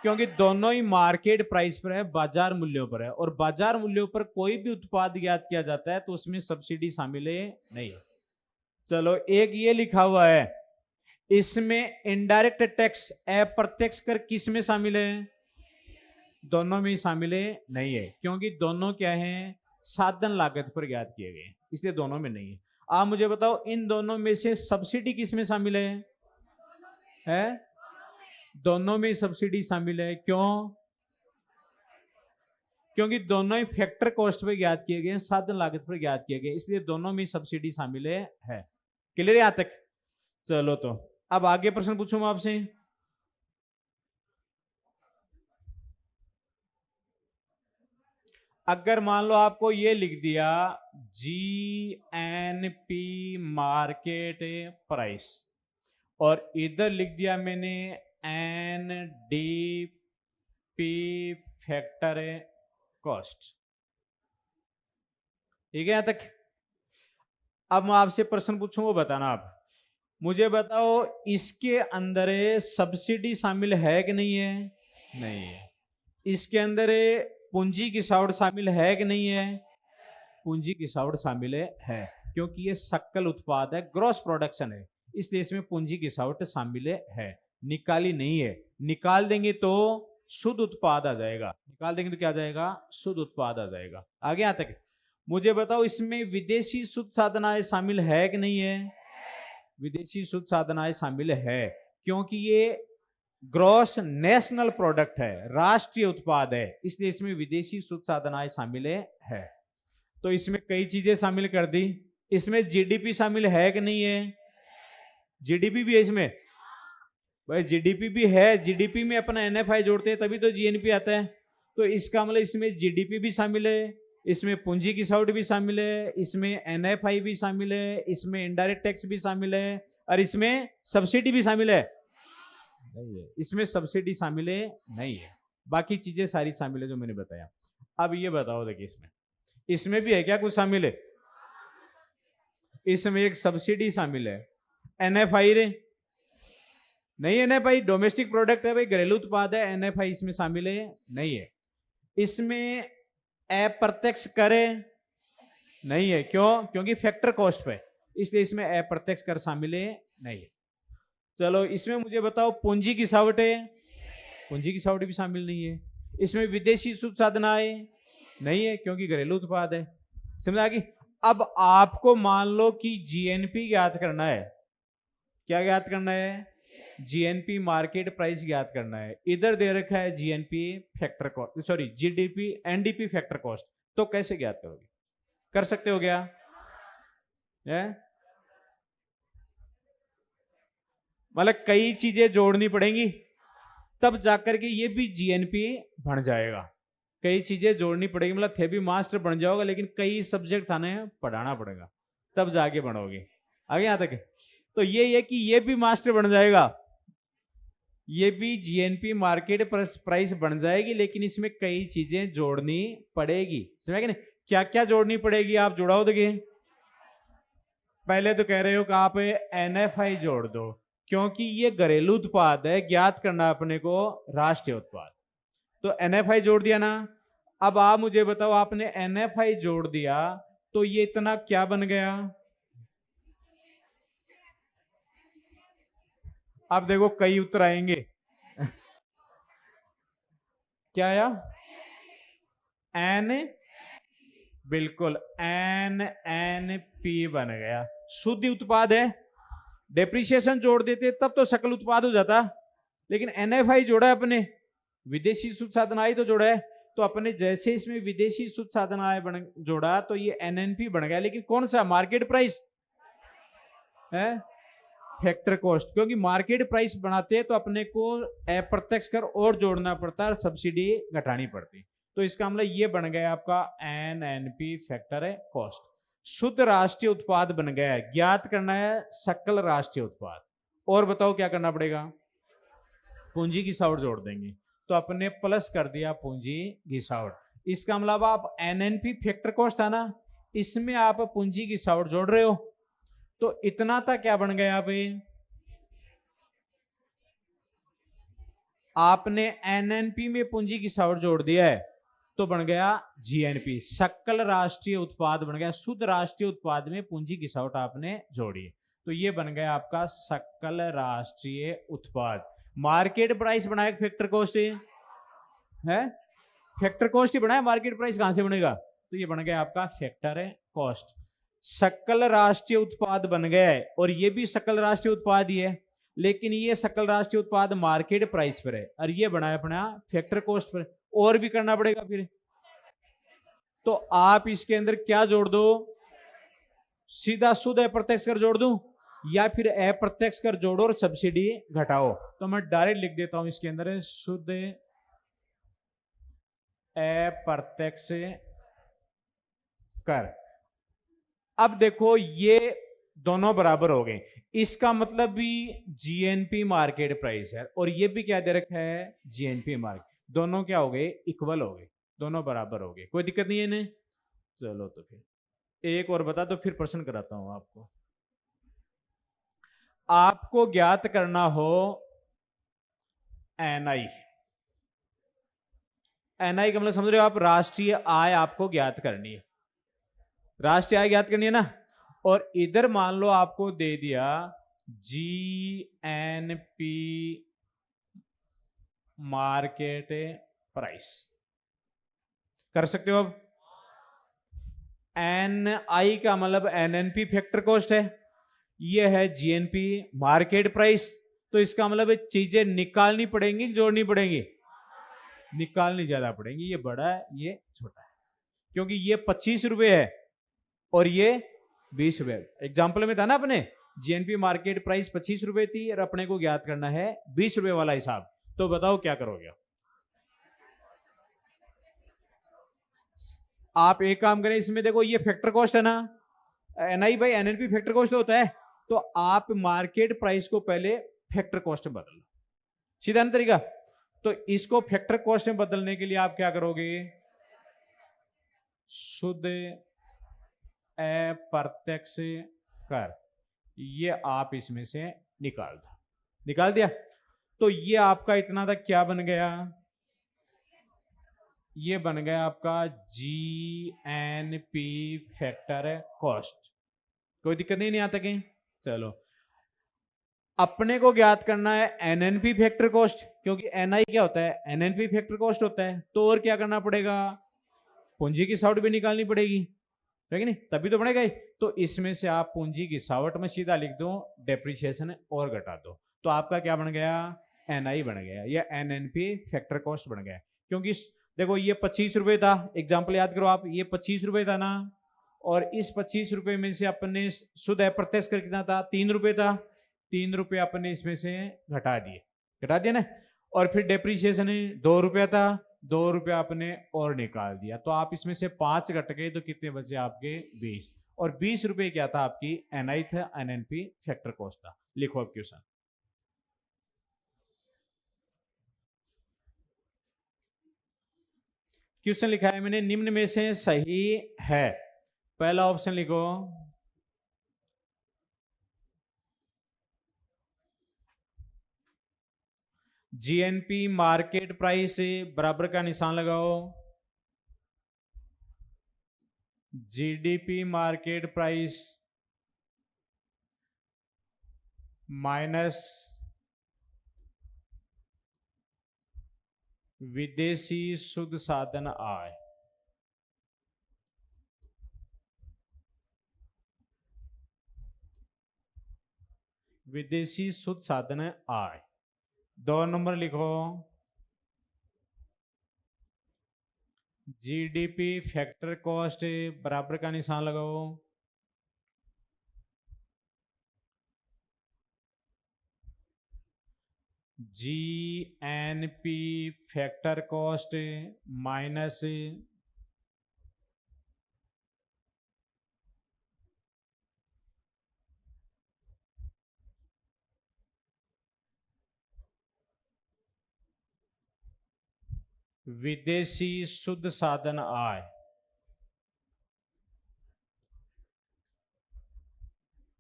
S1: क्योंकि दोनों ही मार्केट प्राइस पर है, बाजार मूल्यों पर है, और बाजार मूल्यों पर कोई भी उत्पाद ज्ञात किया जाता है तो उसमें सब्सिडी शामिल है नहीं है। चलो एक ये लिखा हुआ है, इसमें इनडायरेक्ट टैक्स अप्रत्यक्ष कर किस में शामिल है? दोनों में शामिल है नहीं है, क्योंकि दोनों क्या है, साधन लागत पर ज्ञात किए गए, इसलिए दोनों में नहीं है। आप मुझे बताओ इन दोनों में से सब्सिडी किस में शामिल है? दोनों में सब्सिडी शामिल है। क्यों? क्योंकि दोनों ही फैक्टर कॉस्ट पर ज्ञात किए गए, साधन लागत पर ज्ञात किए गए, इसलिए दोनों में सब्सिडी शामिल है। क्लियर है यहां तक? चलो तो अब आगे प्रश्न पूछूं मैं आपसे। अगर मान लो आपको ये लिख दिया GNP मार्केट प्राइस और इधर लिख दिया मैंने NDP फैक्टर कॉस्ट, ठीक है यहां तक? अब मैं आपसे प्रश्न पूछूं, वो बताना आप मुझे बताओ, इसके अंदर सब्सिडी शामिल है कि नहीं है? नहीं है। इसके अंदर पूंजी गिसावट शामिल है कि नहीं है? पूंजी गिसावट शामिल है, क्योंकि ये सकल उत्पाद है, ग्रॉस प्रोडक्शन है, इसलिए इसमें पूंजी गिसावट शामिल है। निकाली नहीं है, निकाल देंगे तो शुद्ध उत्पाद आ जाएगा, निकाल देंगे तो क्या आ जाएगा? शुद्ध उत्पाद आ जाएगा। आगे यहां तक मुझे बताओ, इसमें विदेशी शुद्ध साधनाएं शामिल है कि नहीं है? विदेशी शुद्ध साधनाएं शामिल है, क्योंकि ये ग्रॉस नेशनल प्रोडक्ट है, राष्ट्रीय उत्पाद है, इसलिए इसमें विदेशी शुद्ध साधनाएं शामिल है। तो इसमें कई चीजें शामिल कर दी। इसमें जीडीपी शामिल है कि नहीं है? जीडीपी भी है इसमें, भाई जीडीपी भी है, जीडीपी में अपना एनएफआई जोड़ते हैं तभी तो जीएनपी आता है। तो इसका मतलब इसमें जीडीपी भी शामिल है, इसमें पूंजी गिसावट भी शामिल है, इसमें एनएफआई भी शामिल है, इसमें इनडायरेक्ट टैक्स भी शामिल है, और इसमें सब्सिडी भी शामिल है नहीं है। इसमें सब्सिडी शामिल है नहीं है, बाकी चीजें सारी शामिल है जो मैंने बताया। अब ये बताओ, देखिए इसमें भी है क्या कुछ शामिल है? इसमें एक सब्सिडी शामिल है, एनएफआई रे नहीं, एनएफआई डोमेस्टिक प्रोडक्ट है भाई, घरेलू उत्पाद है, एनएफआई इसमें शामिल है नहीं है। इसमें अप्रत्यक्ष कर नहीं है, क्यों? क्योंकि फैक्टर कॉस्ट पे, इसलिए इसमें अप्रत्यक्ष कर शामिल है नहीं है। चलो इसमें मुझे बताओ, पूंजी गिसावट है, पूंजी गिसावट भी शामिल नहीं है। इसमें विदेशी शुद्ध साधनाएं नहीं है, क्योंकि घरेलू उत्पाद है। समझ आ गई? अब आपको मान लो कि जीएनपी ज्ञात करना है, क्या ज्ञात करना है? जीएनपी मार्केट प्राइस ज्ञात करना है। इधर दे रखा है GNP factor cost, sorry GDP NDP factor cost, तो कैसे ज्ञात करोगे? कर सकते हो क्या? मतलब कई चीजें जोड़नी पड़ेंगी तब जाकर के ये भी जीएनपी बन जाएगा। कई चीजें जोड़नी पड़ेगी, मतलब थे भी मास्टर बन जाओगे, लेकिन कई सब्जेक्ट थाने पढ़ाना पड़ेगा तब जाके बनोगे। आगे यहां तक तो ये है कि ये भी मास्टर बन जाएगा, ये भी जीएनपी मार्केट प्राइस बन जाएगी, लेकिन इसमें कई चीजें जोड़नी पड़ेगी। समझ गए? क्या क्या जोड़नी पड़ेगी? आप जुड़ाओ देखिए। पहले तो कह रहे हो कि आप एनएफआई जोड़ दो, क्योंकि ये घरेलू उत्पाद है, ज्ञात करना अपने को राष्ट्रीय उत्पाद, तो एनएफआई जोड़ दिया ना। अब आप मुझे बताओ, आपने एनएफआई जोड़ दिया तो ये इतना क्या बन गया? अब देखो कई उत्तर आएंगे। क्या आया? एन, बिल्कुल NNP बन गया, शुद्ध उत्पाद है। डेप्रिसिएशन जोड़ देते तब तो सकल उत्पाद हो जाता, लेकिन एनएफआई जोड़ा है अपने, विदेशी शुद्ध साधनाएं तो जोड़ा है, तो अपने जैसे इसमें विदेशी शुद्ध साधनाएं जोड़ा तो ये एनएनपी बन गया, लेकिन कौन सा? मार्केट प्राइस है, फैक्टर कॉस्ट, क्योंकि मार्केट प्राइस बनाते हैं तो अपने को अप्रत्यक्ष कर और जोड़ना पड़ता है, सब्सिडी घटानी पड़ती, तो इसका मतलब ये बन गया आपका एनएनपी फैक्टर है कॉस्ट। शुद्ध राष्ट्रीय उत्पाद बन गया है, ज्ञात करना है सकल राष्ट्रीय उत्पाद। और बताओ क्या करना पड़ेगा? पूंजी गिसावट जोड़ देंगे, तो अपने प्लस कर दिया पूंजी गिसावट। इसका मतलब आप एनएनपी फैक्टर कॉस्ट था ना, इसमें आप पूंजी गिसावट जोड़ रहे हो, तो इतना था क्या बन गया? आप आपने एनएनपी में पूंजी की सावट जोड़ दिया है तो बन गया जीएनपी, सकल राष्ट्रीय उत्पाद बन गया। शुद्ध राष्ट्रीय उत्पाद में पूंजी की सावट आपने जोड़ी, तो ये बन गया आपका सकल राष्ट्रीय उत्पाद। मार्केट प्राइस बनाया फैक्टर कॉस्ट है, फैक्टर कॉस्ट ही बनाया, मार्केट प्राइस कहां से बनेगा, तो ये बन गया आपका फैक्टर कॉस्ट। सकल राष्ट्रीय उत्पाद बन गया है, और ये भी सकल राष्ट्रीय उत्पाद ही है, लेकिन ये सकल राष्ट्रीय उत्पाद मार्केट प्राइस पर है और ये बनाया अपना फैक्टर कॉस्ट पर। और भी करना पड़ेगा फिर, तो आप इसके अंदर क्या जोड़ दो, सीधा शुद्ध अप्रत्यक्ष कर जोड़ दूं या फिर अप्रत्यक्ष कर जोड़ो और सब्सिडी घटाओ, तो मैं डायरेक्ट लिख देता हूं इसके अंदर शुद्ध अप्रत्यक्ष कर। अब देखो ये दोनों बराबर हो गए, इसका मतलब भी जीएनपी मार्केट प्राइस है और ये भी क्या दे रखा है, जीएनपी मार्केट, दोनों क्या हो गए, इक्वल हो गए, दोनों बराबर हो गए, कोई दिक्कत नहीं है इन्हें। चलो तो फिर एक और बता दो, फिर प्रश्न कराता हूं आपको। आपको ज्ञात करना हो एनआई, एनआई का मतलब समझ रहे हो आप, राष्ट्रीय आय आपको ज्ञात करनी है, राष्ट्रीय आय ज्ञात करनी है ना, और इधर मान लो आपको दे दिया जीएनपी मार्केट प्राइस, कर सकते हो। अब एन आई का मतलब एनएनपी फैक्टर कॉस्ट है, ये है जीएनपी मार्केट प्राइस, तो इसका मतलब चीजें निकालनी पड़ेंगी जोड़नी पड़ेंगी, निकालनी ज्यादा पड़ेंगी, ये बड़ा है ये छोटा है, क्योंकि ये 25 रुपए है और ये 20 रुपए। एग्जाम्पल में था ना अपने, जीएनपी मार्केट प्राइस 25 रुपए थी और अपने को ज्ञात करना है 20 रुपए वाला हिसाब, तो बताओ क्या करोगे। आप एक काम करें, इसमें देखो ये फैक्टर कॉस्ट है ना, NI by NNP factor cost होता है, तो आप मार्केट प्राइस को पहले फैक्टर कॉस्ट में बदल लो, सीधा तरीका। तो इसको फैक्टर कॉस्ट में बदलने के लिए आप क्या करोगे, शुद्ध अप्रत्यक्ष कर, ये आप इसमें से निकाल दिया, तो ये आपका इतना तक क्या बन गया, ये बन गया आपका जीएनपी फैक्टर कॉस्ट, कोई दिक्कत नहीं आता कहीं। चलो अपने को ज्ञात करना है एनएनपी फैक्टर कॉस्ट, क्योंकि एनआई क्या होता है, एनएनपी फैक्टर कॉस्ट होता है, तो और क्या करना पड़ेगा, पूंजी की सावट भी निकालनी पड़ेगी, है कि नहीं, तभी तो बनेगा ही। तो इसमें से आप पूंजी की सावट में सीधा लिख दो डेप्रिसिएशन और घटा दो, तो आपका क्या बन गया, एनआई बन गया, या एनएनपी फैक्टर कॉस्ट बन गया। क्योंकि देखो ये 25 रुपए था, एग्जाम्पल याद करो आप, ये 25 रुपए था ना, और इस 25 रुपए में से अपने शुद्ध अप्रत्यक्ष कर कितना था, 3 रुपए था, 3 रुपए अपने इसमें से घटा दिया ना, और फिर डेप्रिसिएशन 2 रुपया था, 2 रुपया आपने और निकाल दिया, तो आप इसमें से 5 घट गए तो कितने बचे आपके 20, और 20 रुपए क्या था आपकी एनआई था, एनएनपी फैक्टर कॉस्ट था। लिखो अब क्वेश्चन, क्वेश्चन लिखा है मैंने, निम्न में से सही है, पहला ऑप्शन लिखो, जीएनपी मार्केट प्राइस बराबर का निशान लगाओ, जीडीपी मार्केट प्राइस माइनस विदेशी शुद्ध साधन आय, विदेशी शुद्ध साधन आय। 2 नंबर लिखो, जीडीपी फैक्टर कॉस्ट बराबर का निशान लगाओ, जीएनपी फैक्टर कॉस्ट माइनस विदेशी शुद्ध साधन आय,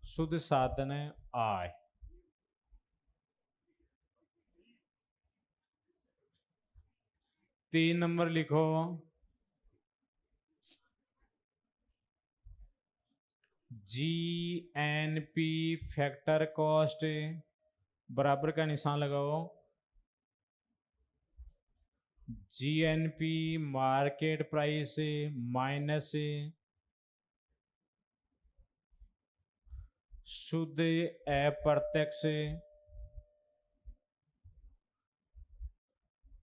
S1: शुद्ध साधन आय। 3 नंबर लिखो, GNP फैक्टर कॉस्ट बराबर का निशान लगाओ, GNP मार्केट प्राइस माइनस शुद्ध अप्रत्यक्ष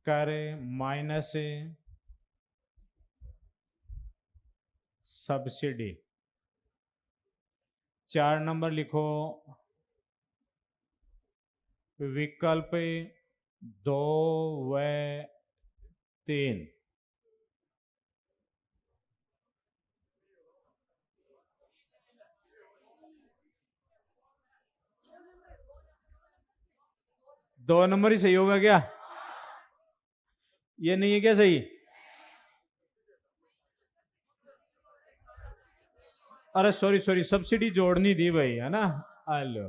S1: कर माइनस सब्सिडी। 4 नंबर लिखो, विकल्प 2 व 3। दो नंबर ही सही होगा क्या? ये नहीं है क्या सही? अरे सॉरी सॉरी, सब्सिडी जोड़नी थी भाई, है ना? हेलो,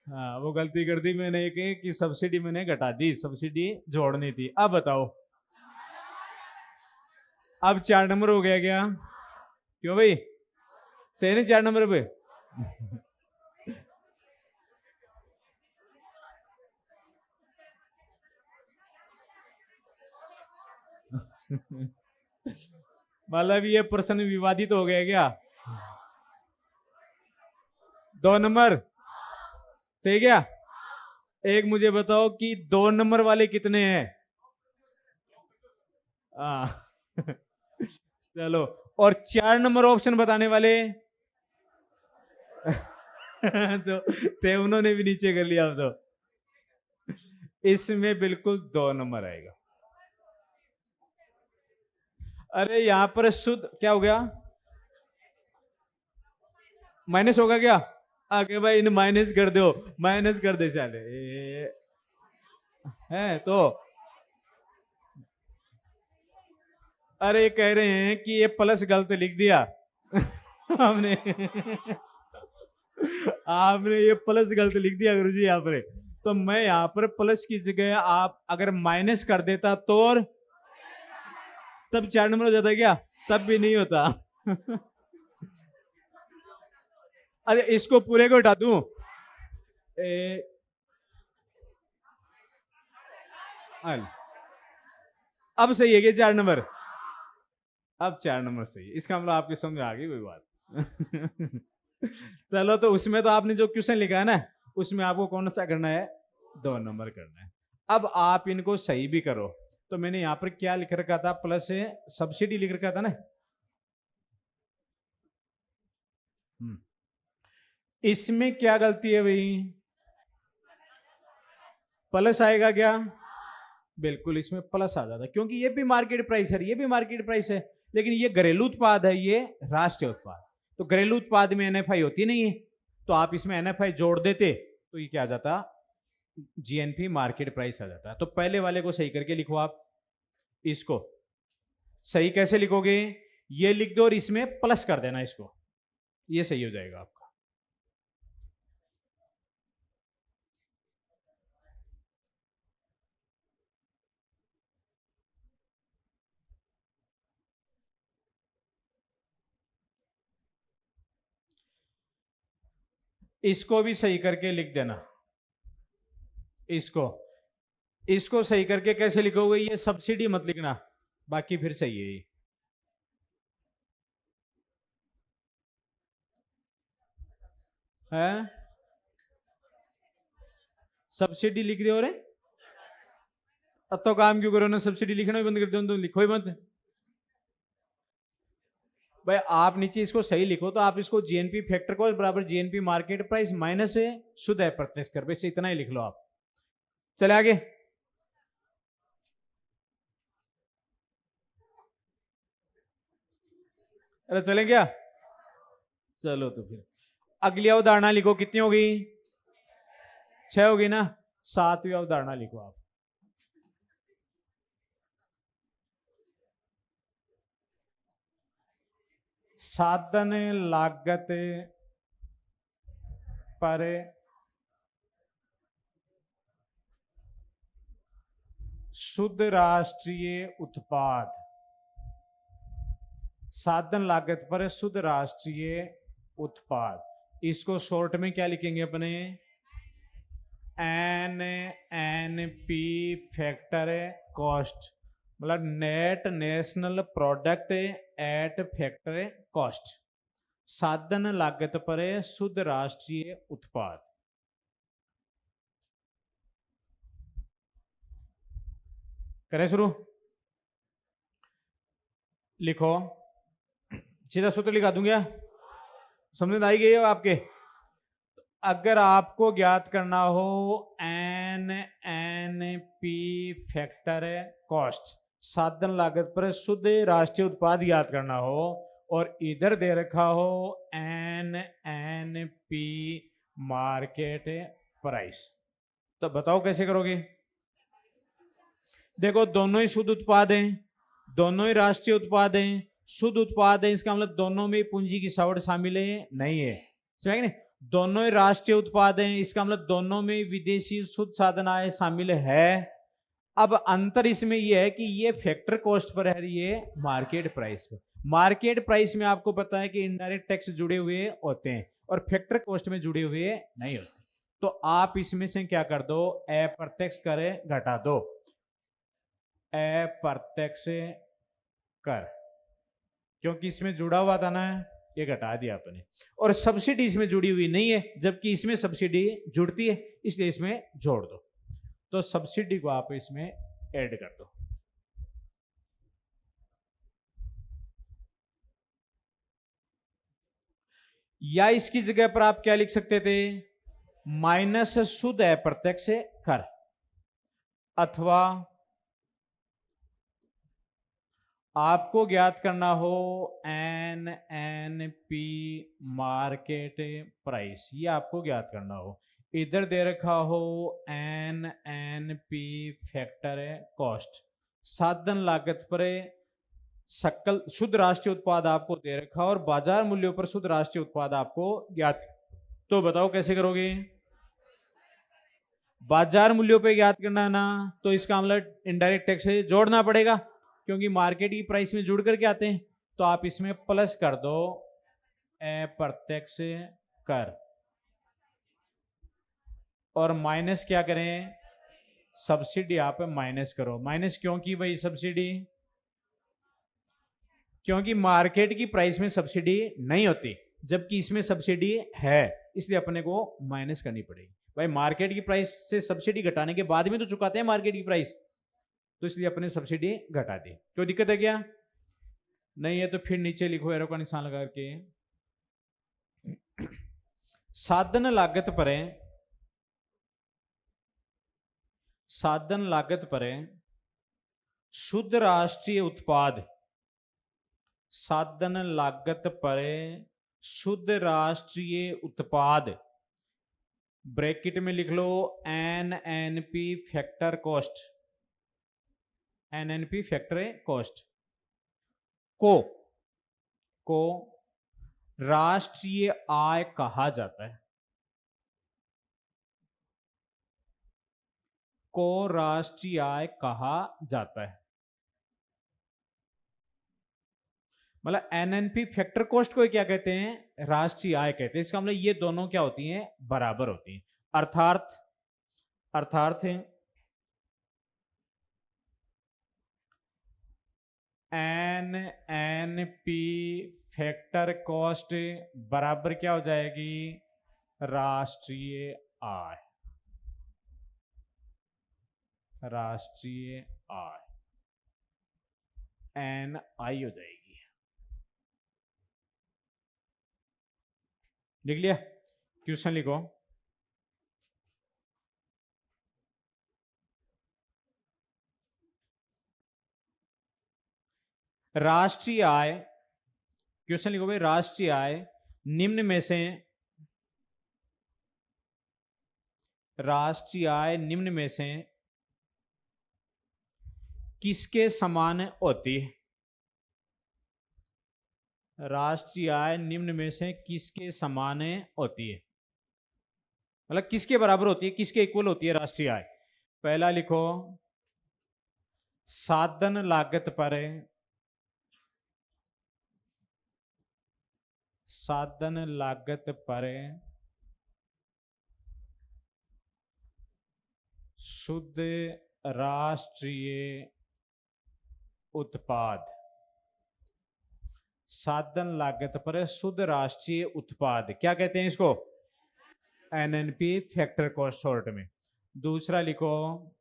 S1: हाँ वो गलती कर दी मैंने कि सब्सिडी मैंने घटा दी, सब्सिडी जोड़नी थी। अब बताओ, अब 4 नंबर हो गया क्या? क्यों भाई, सही नहीं 4 नंबर पे? मतलब ये प्रश्न विवादित हो गया क्या? 2 नंबर सही क्या? एक मुझे बताओ कि 2 नंबर वाले कितने हैं? चलो, और 4 नंबर ऑप्शन बताने वाले तो थे, उन्होंने भी नीचे कर लिया। अब तो इसमें बिल्कुल 2 नंबर आएगा। अरे यहां पर शुद्ध क्या हो गया? माइनस होगा क्या? आगे भाई इन माइनस कर दो, माइनस कर दे साले है तो। अरे कह रहे हैं कि ये प्लस गलत लिख दिया हमने आपने ये प्लस गलत लिख दिया गुरु जी यहाँ पर। तो मैं यहाँ पर प्लस की जगह आप अगर माइनस कर देता तो तब 4 नंबर हो जाता क्या? तब भी नहीं होता। अरे इसको पूरे को हटा दूं? अब सही है क्या 4 नंबर? अब 4 नंबर सही है, इसका मतलब आपकी समझ आ गई कोई बात। चलो, तो उसमें तो आपने जो क्वेश्चन लिखा है ना, उसमें आपको कौन सा करना है? 2 नंबर करना है। अब आप इनको सही भी करो। तो मैंने यहां पर क्या लिख रखा था? प्लस सब्सिडी लिख रखा था ना। इसमें क्या गलती है भाई? प्लस आएगा क्या? बिल्कुल इसमें प्लस आ जाता, क्योंकि ये भी मार्केट प्राइस है, ये भी मार्केट प्राइस है, लेकिन ये घरेलू उत्पाद है, ये राष्ट्रीय उत्पाद। तो घरेलू उत्पाद में एनएफआई होती नहीं है, तो आप इसमें एनएफआई जोड़ देते तो ये क्या आ जाता? जीएनपी मार्केट प्राइस आ जाता है। तो पहले वाले को सही करके लिखो आप। इसको सही कैसे लिखोगे? ये लिख दो और इसमें प्लस कर देना इसको, ये सही हो जाएगा आपका। इसको भी सही करके लिख देना। इसको इसको सही करके कैसे लिखोगे? ये सब्सिडी मत लिखना, बाकी फिर सही है ये। है सब्सिडी लिख रहे हो रे? अब तो काम क्यों करो ना, सब्सिडी लिखना ही बंद कर दो, तो लिखो ही मत भाई। आप नीचे इसको सही लिखो, तो आप इसको जीएनपी फैक्टर कॉस्ट बराबर जीएनपी मार्केट प्राइस माइनस है शुद्ध अप्रत्यक्ष कर, बस इतना ही लिख लो आप। चले आगे। अरे चले क्या? चलो तो फिर अगली अवधारणा लिखो, कितनी होगी? 6 होगी ना? 7वीं अवधारणा लिखो आप। साधन लागत पर शुद्ध राष्ट्रीय उत्पाद, साधन लागत पर शुद्ध राष्ट्रीय उत्पाद, इसको शॉर्ट में क्या लिखेंगे अपने, NNP फैक्टर कॉस्ट, मतलब net national product at factor cost, साधन लागत पर शुद्ध राष्ट्रीय उत्पाद। करें शुरू, लिखो, सीधा सूत्र लिखा दूंगा, समझ आई गई है आपके। अगर आपको ज्ञात करना हो NNP फैक्टर कॉस्ट, साधन लागत पर शुद्ध राष्ट्रीय उत्पाद ज्ञात करना हो, और इधर दे रखा हो NNP मार्केट प्राइस, तो बताओ कैसे करोगे। देखो दोनों ही शुद्ध उत्पाद हैं, दोनों ही राष्ट्रीय उत्पाद हैं, शुद्ध उत्पाद है, इसका मतलब दोनों में पूंजी की सावड़ शामिल है नहीं है, समझ नहीं, दोनों ही राष्ट्रीय उत्पाद हैं, इसका मतलब दोनों में विदेशी शुद्ध साधन आय शामिल है। अब अंतर इसमें यह है कि ये फैक्टर कॉस्ट पर है, ये मार्केट प्राइस पर। मार्केट प्राइस में आपको पता है कि इनडायरेक्ट टैक्स जुड़े हुए होते हैं और फैक्टर कॉस्ट में जुड़े हुए नहीं होते, तो आप इसमें से क्या कर दो, अप्रत्यक्ष कर घटा दो, अप्रत्यक्ष कर, क्योंकि इसमें जुड़ा हुआ था ना, ये घटा दिया आपने, और सब्सिडी इसमें जुड़ी हुई नहीं है, जबकि इसमें सब्सिडी जुड़ती है, इसलिए इसमें जोड़ दो, तो सब्सिडी को आप इसमें ऐड कर दो। या इसकी जगह पर आप क्या लिख सकते थे, माइनस शुद्ध अप्रत्यक्ष कर, अथवा आपको ज्ञात करना हो NNP मार्केट प्राइस, ये आपको ज्ञात करना हो, इधर दे रखा हो NNP फैक्टर कॉस्ट, साधन लागत पर सकल शुद्ध राष्ट्रीय उत्पाद आपको दे रखा, और बाजार मूल्यों पर शुद्ध राष्ट्रीय उत्पाद आपको ज्ञात, तो बताओ कैसे करोगे। बाजार मूल्यों पे ज्ञात करना है ना, तो इसका मतलब इनडायरेक्ट टैक्स से जोड़ना पड़ेगा, क्योंकि मार्केट की प्राइस में जुड़ करके आते हैं, तो आप इसमें प्लस कर दो अप्रत्यक्ष कर, और माइनस क्या करें, सब्सिडी आप माइनस करो। माइनस क्यों की भाई सब्सिडी, क्योंकि मार्केट की प्राइस में सब्सिडी नहीं होती, जबकि इसमें सब्सिडी है, इसलिए अपने को माइनस करनी पड़ेगी। भाई मार्केट की प्राइस से सब्सिडी घटाने के बाद में तो चुकाते हैं मार्केट की प्राइस, तो इसलिए अपने सब्सिडी घटा दी। कोई दिक्कत है क्या, नहीं है तो फिर नीचे लिखो एरो का निशान लगा के, साधन लागत पर, साधन लागत पर शुद्ध राष्ट्रीय उत्पाद, साधन लागत पर शुद्ध राष्ट्रीय उत्पाद, ब्रैकेट में लिख लो NNP factor cost, NNP factor cost को राष्ट्रीय आय कहा जाता है, को राष्ट्रीय आय कहा जाता है, मतलब NNP फैक्टर कॉस्ट को क्या कहते हैं, राष्ट्रीय आय कहते हैं। इसका मतलब ये दोनों क्या होती हैं, बराबर होती हैं, अर्थात है NNP फैक्टर कॉस्ट बराबर क्या हो जाएगी, राष्ट्रीय आय, राष्ट्रीय आय NI हो जाएगी। लिख लिया, क्वेश्चन लिखो, राष्ट्रीय आय, क्वेश्चन लिखो भाई, राष्ट्रीय आय निम्न में से, राष्ट्रीय आय निम्न में से किसके समान होती है, राष्ट्रीय आय निम्न में से किसके समान होती है, मतलब किसके बराबर होती है, किसके इक्वल होती है राष्ट्रीय आय। पहला लिखो साधन लागत पर, साधन लागत पर शुद्ध राष्ट्रीय उत्पाद, साधन लागत पर शुद्ध राष्ट्रीय उत्पाद क्या कहते हैं इसको? एनएनपी, फैक्टर कॉस्ट शॉर्ट में। दूसरा लिखो,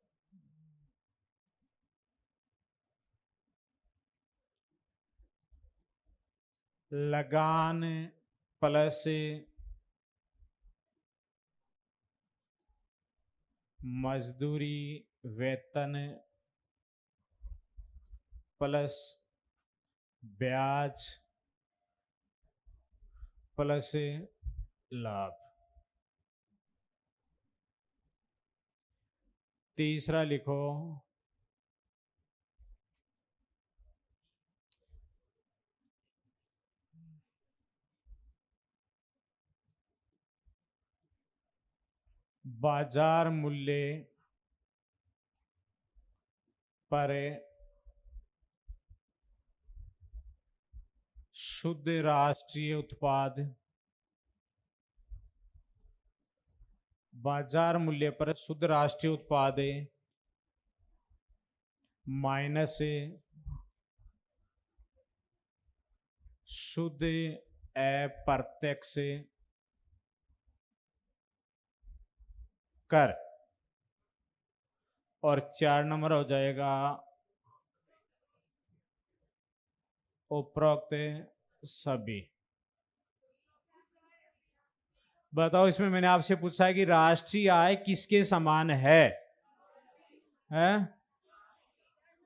S1: लगान प्लस मजदूरी वेतन प्लस ब्याज प्लस लाभ। तीसरा लिखो, बाजार मूल्य पर शुद्ध राष्ट्रीय उत्पाद, बाजार मूल्य पर शुद्ध राष्ट्रीय उत्पाद माइनस शुद्ध अप्रत्यक्ष कर, और 4 नंबर हो जाएगा उपरोक्त सभी। बताओ, इसमें मैंने आपसे पूछा है कि राष्ट्रीय आय किसके समान है?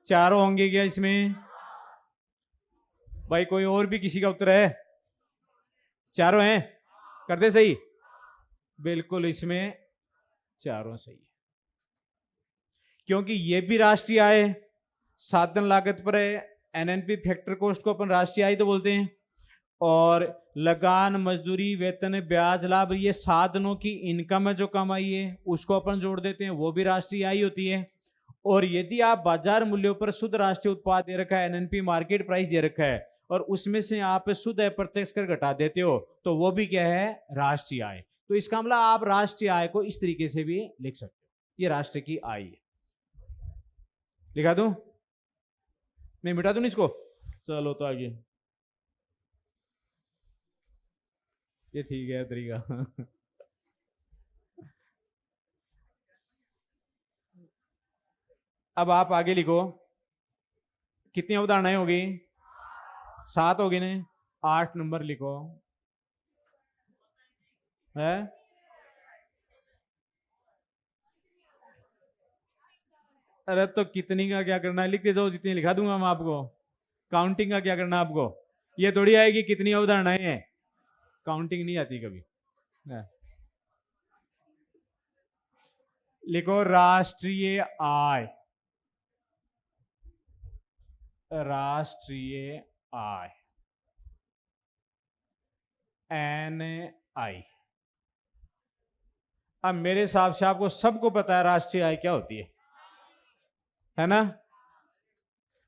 S1: चारों होंगे क्या इसमें? भाई कोई और भी किसी का उत्तर है? चारों हैं? कर दे सही? बिल्कुल, इसमें चारों सही है, क्योंकि ये भी राष्ट्रीय आय है। साधन लागत पर एनएनपी, फैक्टर कॉस्ट को अपन राष्ट्रीय आय तो बोलते हैं, और लगान, मजदूरी, वेतन, ब्याज, लाभ, ये साधनों की इनकम है जो कमाई है, उसको अपन जोड़ देते हैं, वो भी राष्ट्रीय आय होती है। और यदि आप बाजार मूल्यों पर शुद्ध राष्ट्रीय उत्पाद दे रखा है, एनएनपी मार्केट प्राइस दे रखा है, और उसमें से आप शुद्ध अप्रत्यक्ष कर घटा देते हो, तो वो भी क्या है? राष्ट्रीय आय। तो इसका मतलब आप राष्ट्रीय आय को इस तरीके से भी लिख सकते हो, ये राष्ट्र की आय है। लिखा दूं? मैं मिटा दूं इसको? चलो तो आगे, ये ठीक है तरीका। अब आप आगे लिखो, कितनी अवधारणाएं होगी? 7 होगी ने। 8 नंबर लिखो है। अरे तो कितनी का क्या करना है, लिखते जाओ, जितनी लिखा दूंगा मैं आपको। काउंटिंग का क्या करना है आपको? ये थोड़ी आएगी कितनी अवधारणाएं हैं, काउंटिंग नहीं आती कभी। लिखो राष्ट्रीय आय, राष्ट्रीय आय, एन आई। अब मेरे हिसाब से आपको सबको पता है राष्ट्रीय आय क्या होती है ना?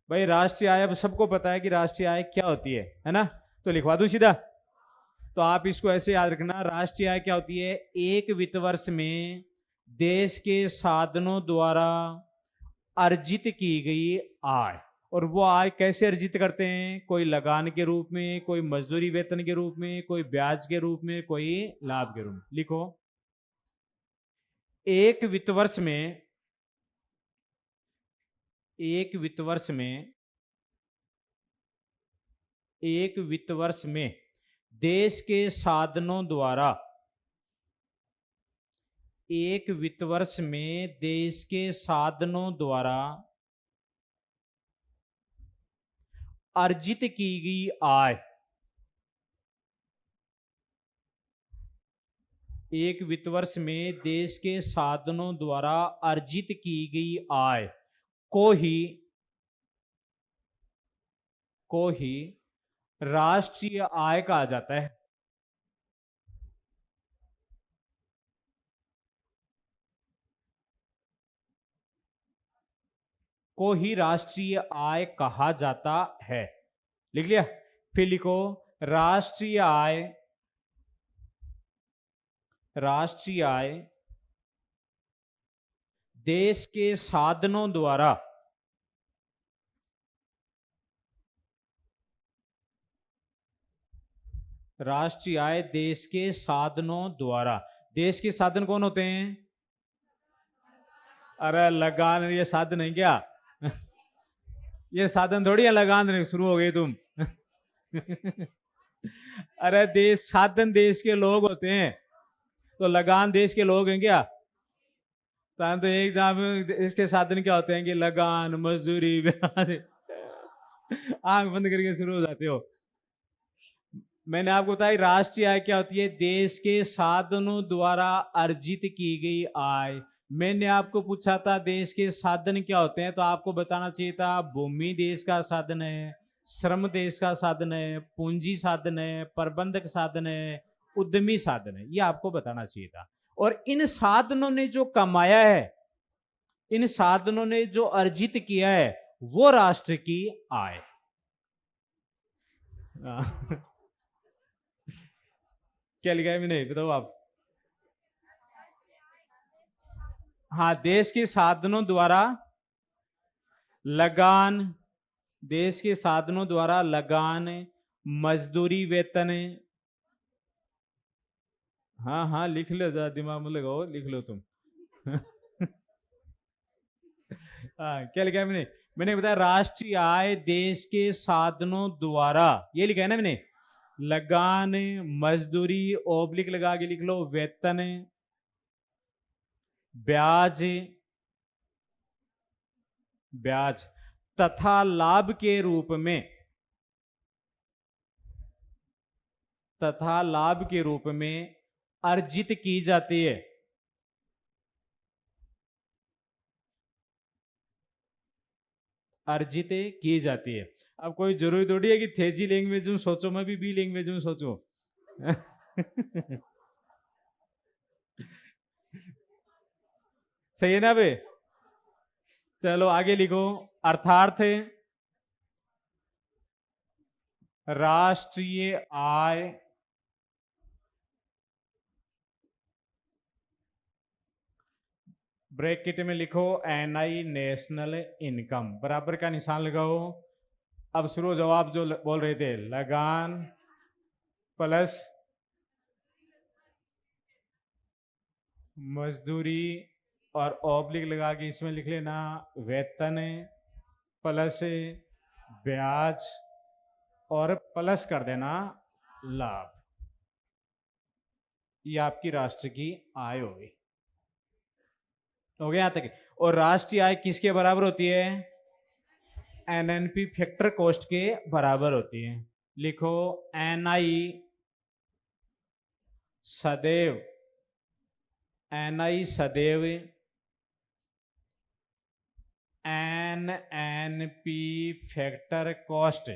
S1: भाई राष्ट्रीय आय अब सबको पता है कि राष्ट्रीय आय क्या होती है ना? तो लिखवा दूं सीधा। तो आप इसको ऐसे याद रखना, राष्ट्रीय आय क्या होती है? एक वित्त वर्ष में देश के साधनों द्वारा अर्जित की गई आय। और वो आय कैसे अर्जित करते हैं? कोई लगान के रूप में, कोई मजदूरी वेतन के रूप में, कोई ब्याज के रूप में, कोई लाभ के रूप में। लिखो, एक वित्त वर्ष में, एक वित्त वर्ष में, एक वित्त वर्ष में देश के साधनों द्वारा, एक वित्त वर्ष में देश के साधनों द्वारा अर्जित की गई आय, एक वित्त वर्ष में देश के साधनों द्वारा अर्जित की गई आय को ही राष्ट्रीय आय कहा जाता है। को ही राष्ट्रीय आय कहा जाता है। लिख लिया? फिर लिखो राष्ट्रीय आय, राष्ट्रीय आय देश के साधनों द्वारा, राष्ट्रीय आय देश के साधनों द्वारा। देश के साधन कौन होते हैं? अरे लगान, ये साधन है क्या? ये साधन थोड़ी है, लगान शुरू हो गई तुम। अरे देश, साधन देश के लोग होते हैं, तो लगान देश के लोग हैं क्या? तो एक इसके साधन क्या होते हैं कि लगान, मजदूरी, ब्याज। आंख बंद करके शुरू हो जाते हो। मैंने आपको बताया राष्ट्रीय आय क्या होती है? देश के साधनों द्वारा अर्जित की गई आय। मैंने आपको पूछा था देश के साधन क्या होते हैं, तो आपको बताना चाहिए था भूमि देश का साधन है, श्रम देश का साधन है, पूंजी साधन है, प्रबंधक साधन है, उद्यमी साधन है। ये आपको बताना चाहिए था। और इन साधनों ने जो कमाया है, इन साधनों ने जो अर्जित किया है, वो राष्ट्र की आय। क्या लिखा है मैंने, बताओ आप? हाँ, देश के साधनों द्वारा लगान, देश के साधनों द्वारा लगान, मजदूरी, वेतन। हाँ हाँ लिख लो, जरा दिमाग में लगाओ, लिख लो तुम। हाँ, क्या लिखा है मैंने? मैंने बताया राष्ट्रीय आय देश के साधनों द्वारा, ये लिखा है ना मैंने। लगान, मजदूरी, ओब्लिक लगा के लिख लो, वेतन, ब्याज, ब्याज तथा लाभ के रूप में, तथा लाभ के रूप में अर्जित की जाती है। अर्जित की जाती है। अब कोई जरूरी थोड़ी है कि थेजी लैंग्वेज में सोचो, मैं भी बी लैंग्वेज में सोचो। सही है ना बे? चलो आगे लिखो। अर्थार्थ राष्ट्रीय आय ब्रैकेट में लिखो एनआई, नेशनल इनकम, बराबर का निशान लगाओ। अब शुरू जवाब जो बोल रहे थे, लगान प्लस मजदूरी, और ऑब्लिक लगा के इसमें लिख लेना वेतन प्लस ब्याज, और प्लस कर देना लाभ। ये आपकी राष्ट्र की आय होगी। हो गया यहां तक? और राष्ट्रीय आय किसके बराबर होती है? एनएनपी फैक्टर कॉस्ट के बराबर होती है। लिखो एनआई सदैव, एनआई सदैव एनएनपी फैक्टर कॉस्ट,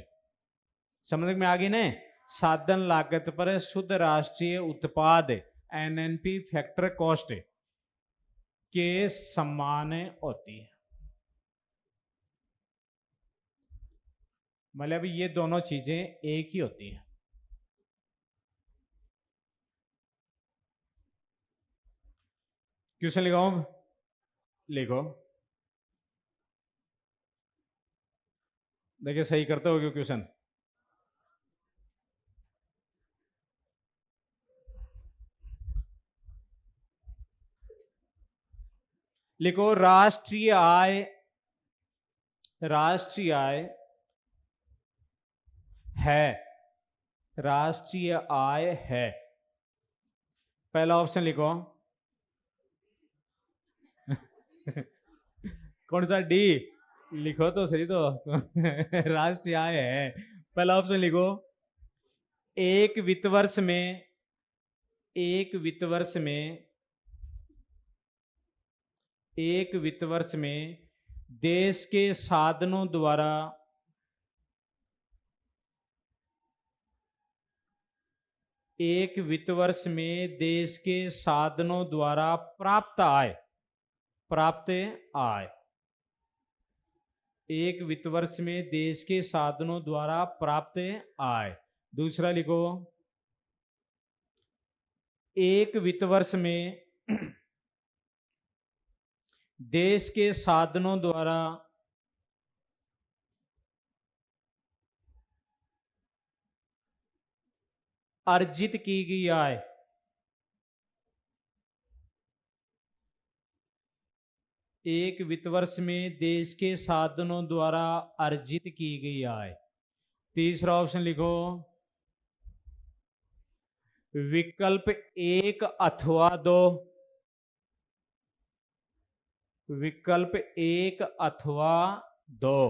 S1: समझ में आ गई ना? साधन लागत पर शुद्ध राष्ट्रीय उत्पाद एनएनपी फैक्टर कॉस्ट के समान होती है। मतलब ये दोनों चीजें एक ही होती हैं। क्वेश्चन लिखाओ, लिखो। देखिए सही करते हो क्वेश्चन। लिखो राष्ट्रीय आय, राष्ट्रीय आय है, राष्ट्रीय आय है। पहला ऑप्शन लिखो। कौन सा? डी। लिखो तो सही तो। राष्ट्रीय आय है, पहला ऑप्शन लिखो। एक वित्त वर्ष में, एक वित्त वर्ष में, एक वित्त वर्ष में देश के साधनों द्वारा, एक वित्त वर्ष में देश के साधनों द्वारा प्राप्त आय, प्राप्त आय एक वित्त वर्ष में देश के साधनों द्वारा प्राप्त आय। दूसरा लिखो, एक वित्त वर्ष में देश के साधनों द्वारा अर्जित की गई आय। एक वित्त वर्ष में देश के साधनों द्वारा अर्जित की गई आय। तीसरा ऑप्शन लिखो, विकल्प 1 अथवा 2। विकल्प 1 अथवा 2।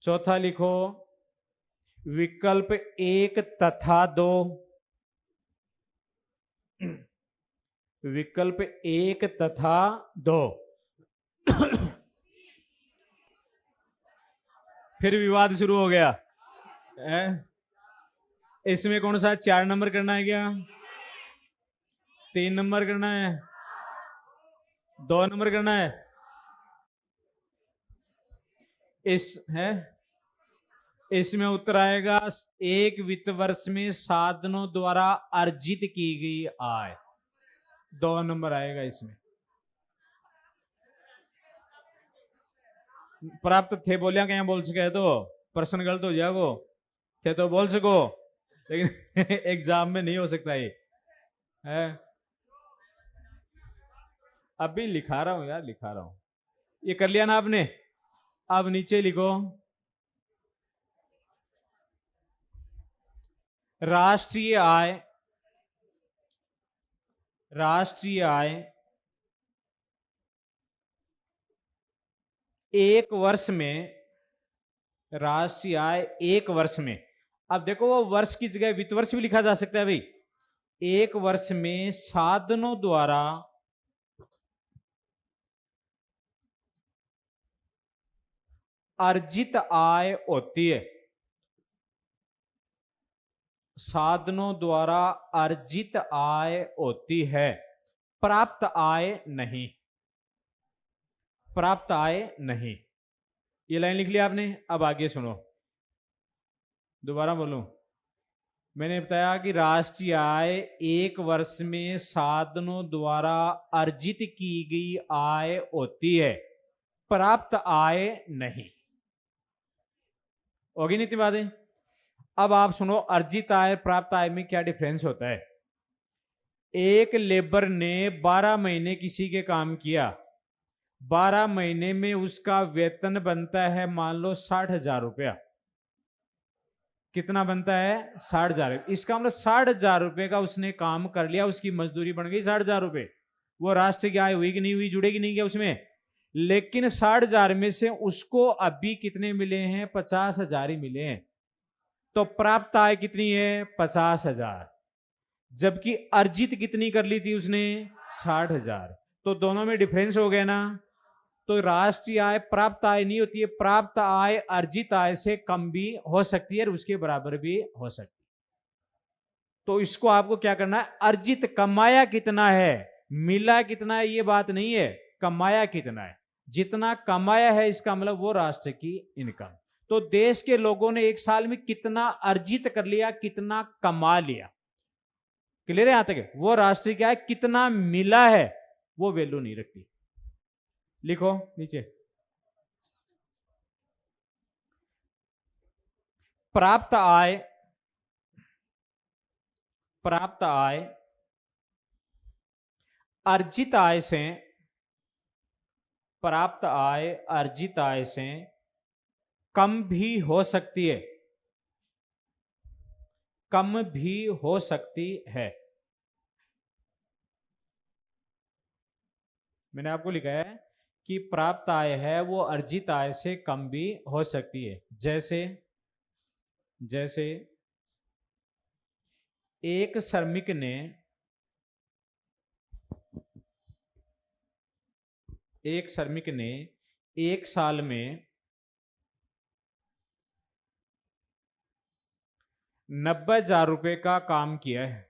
S1: चौथा लिखो, विकल्प 1 तथा 2। विकल्प 1 तथा 2। फिर विवाद शुरू हो गया है? इसमें कौन सा 4 नंबर करना है क्या? 3 नंबर करना है? 2 नंबर करना है? इसमें उत्तर आएगा, एक वित्त वर्ष में साधनों द्वारा अर्जित की गई आय। 2 नंबर आएगा इसमें। प्राप्त थे बोलिया क्या बोल सके तो प्रश्न गलत हो जाएगो, थे तो बोल सको, लेकिन एग्जाम में नहीं हो सकता ये है। अभी लिखा रहा हूं यार, लिखा रहा हूं। ये कर लिया ना आपने? अब नीचे लिखो, राष्ट्रीय आय। राष्ट्रीय आय एक वर्ष में, राष्ट्रीय आय एक वर्ष में, अब देखो वो वर्ष की जगह वित्त वर्ष भी लिखा जा सकता है भाई। एक वर्ष में साधनों द्वारा अर्जित आय होती है। साधनों द्वारा अर्जित आय होती है, प्राप्त आय नहीं। प्राप्त आय नहीं। ये लाइन लिख लिया आपने। अब आगे सुनो, दोबारा बोलूं। मैंने बताया कि राष्ट्रीय आय एक वर्ष में साधनों द्वारा अर्जित की गई आय होती है, प्राप्त आय नहीं। होगी नहीं बातें? अब आप सुनो, अर्जित आय प्राप्त आय में क्या डिफरेंस होता है। एक लेबर ने 12 महीने किसी के काम किया, 12 महीने में उसका वेतन बनता है मान लो 60,000 रुपया। कितना बनता है? 60,000। इसका मतलब 60,000 रुपए का उसने काम कर लिया, उसकी मजदूरी बन गई 60,000 रुपए। वो राष्ट्र की आय हुई कि नहीं हुई, जुड़ेगी नहीं क्या उसमें? लेकिन 60,000 में से उसको अभी कितने मिले हैं? 50,000 ही मिले हैं। तो प्राप्त आय कितनी है? 50,000। जबकि अर्जित कितनी कर ली थी उसने? 60,000। तो दोनों में डिफरेंस हो गया ना। तो राष्ट्रीय आय प्राप्त आय नहीं होती है, प्राप्त आय अर्जित आय से कम भी हो सकती है और उसके बराबर भी हो सकती है। तो इसको आपको क्या करना है? अर्जित कमाया कितना है, मिला कितना है, ये बात नहीं है, कमाया कितना है। जितना कमाया है इसका मतलब वो राष्ट्र की इनकम। तो देश के लोगों ने एक साल में कितना अर्जित कर लिया, कितना कमा लिया, क्लियर है यहां तक? वो राष्ट्र क्या है, कितना मिला है, वो वैल्यू नहीं रखती। लिखो नीचे, प्राप्त आय, प्राप्त आय अर्जित आय से, प्राप्त आय अर्जित आय से कम भी हो सकती है, कम भी हो सकती है। मैंने आपको लिखा है कि प्राप्त आय है वो अर्जित आय से कम भी हो सकती है। जैसे जैसे एक श्रमिक ने एक साल में 90,000 रुपए का काम किया है।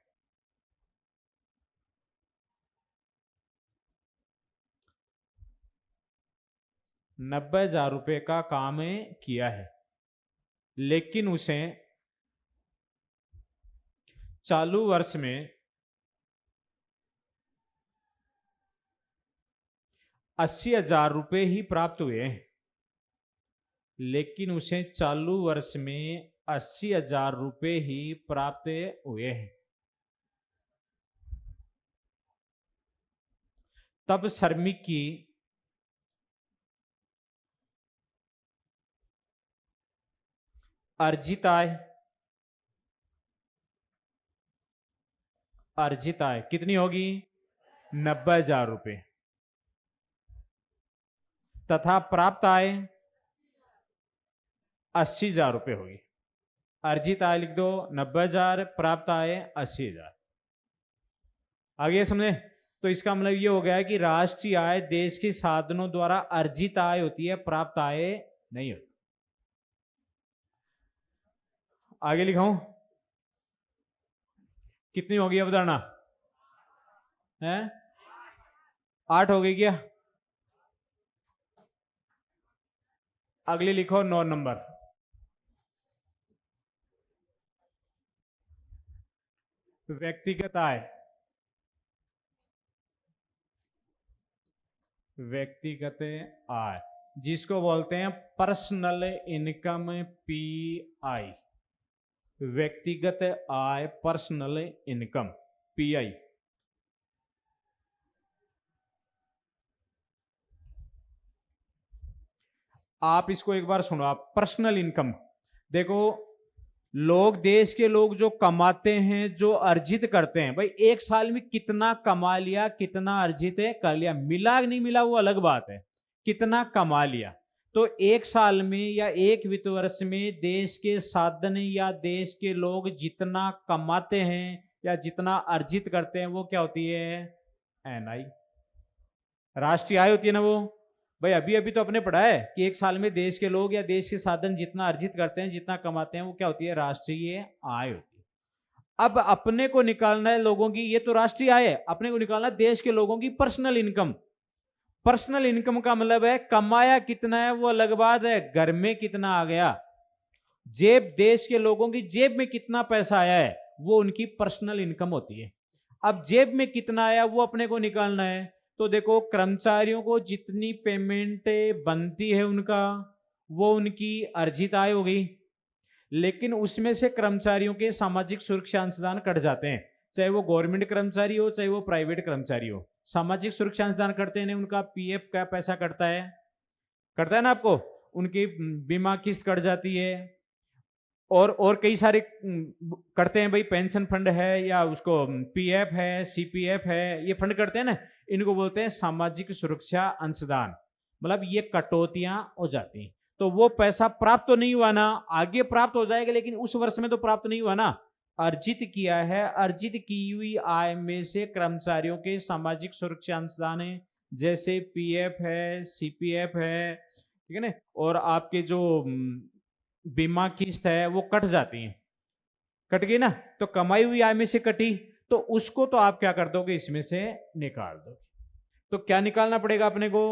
S1: 90,000 रुपये का काम किया है, लेकिन उसे चालू वर्ष में 80,000 रुपये ही प्राप्त हुए हैं, लेकिन उसे चालू वर्ष में 80,000 रुपये ही प्राप्त हुए हैं, तब श्रमिक की अर्जित आय कितनी होगी? 90,000 रुपये, तथा प्राप्त आय 80,000 रुपये होगी। अर्जित आय लिख दो 90,000, प्राप्त आय 80,000। आगे समझे? तो इसका मतलब ये हो गया कि राष्ट्रीय आय देश के साधनों द्वारा अर्जित आय होती है, प्राप्त आय नहीं होती। आगे लिखाऊं? कितनी होगी अवधारणा? है 8 हो गई क्या? अगली लिखो 9 नंबर। व्यक्तिगत आय। व्यक्तिगत आय जिसको बोलते हैं पर्सनल इनकम, पीआई। व्यक्तिगत आय, पर्सनल इनकम, पीआई। आप इसको एक बार सुनो। आप पर्सनल इनकम देखो, लोग, देश के लोग जो कमाते हैं, जो अर्जित करते हैं, भाई एक साल में कितना कमा लिया, कितना अर्जित कर लिया, मिला नहीं मिला वो अलग बात है, कितना कमा लिया। तो एक साल में या एक वित्त वर्ष में देश के साधन या देश के लोग जितना कमाते हैं या जितना अर्जित करते हैं, वो क्या होती है? एनआई, राष्ट्रीय आय होती है ना वो। भाई अभी अभी तो अपने पढ़ा है कि एक साल में देश के लोग या देश के साधन जितना अर्जित करते हैं, जितना कमाते हैं, वो क्या होती है? राष्ट्रीय आय होती है। अब अपने को निकालना है लोगों की, ये तो राष्ट्रीय आय है, अपने को निकालना है देश के लोगों की पर्सनल इनकम। पर्सनल इनकम का मतलब है कमाया कितना है वो अलग बात है, घर में कितना आ गया, जेब, देश के लोगों की जेब में कितना पैसा आया है, वो उनकी पर्सनल इनकम होती है। अब जेब में कितना आया वो अपने को निकालना है। तो देखो, कर्मचारियों को जितनी पेमेंट बनती है उनका, वो उनकी अर्जित आय हो गई, लेकिन उसमें से कर्मचारियों के सामाजिक सुरक्षा अंशदान कट जाते हैं, चाहे वो गवर्नमेंट कर्मचारी हो चाहे वो प्राइवेट कर्मचारी हो। सामाजिक सुरक्षा अंशदान करते हैं, उनका पीएफ का पैसा कटता है ना आपको, उनकी बीमा किस्त कट जाती है, और कई सारे करते हैं भाई, पेंशन फंड है या उसको पीएफ है, सीपीएफ है, ये फंड करते हैं ना, इनको बोलते हैं सामाजिक सुरक्षा अंशदान। मतलब ये कटौतियां हो जाती हैं, तो वो पैसा प्राप्त तो नहीं हुआ ना, आगे प्राप्त हो जाएगा, लेकिन उस वर्ष में तो प्राप्त नहीं हुआ ना, अर्जित किया है। अर्जित की हुई आय में से कर्मचारियों के सामाजिक सुरक्षा अंशदान है, जैसे पीएफ है, सीपीएफ है, ठीक है ना, और आपके जो बीमा किस्त है वो कट जाती है, कट गई ना, तो कमाई हुई आय में से कटी, तो उसको तो आप क्या कर दोगे? इसमें से निकाल दो। तो क्या निकालना पड़ेगा अपने को?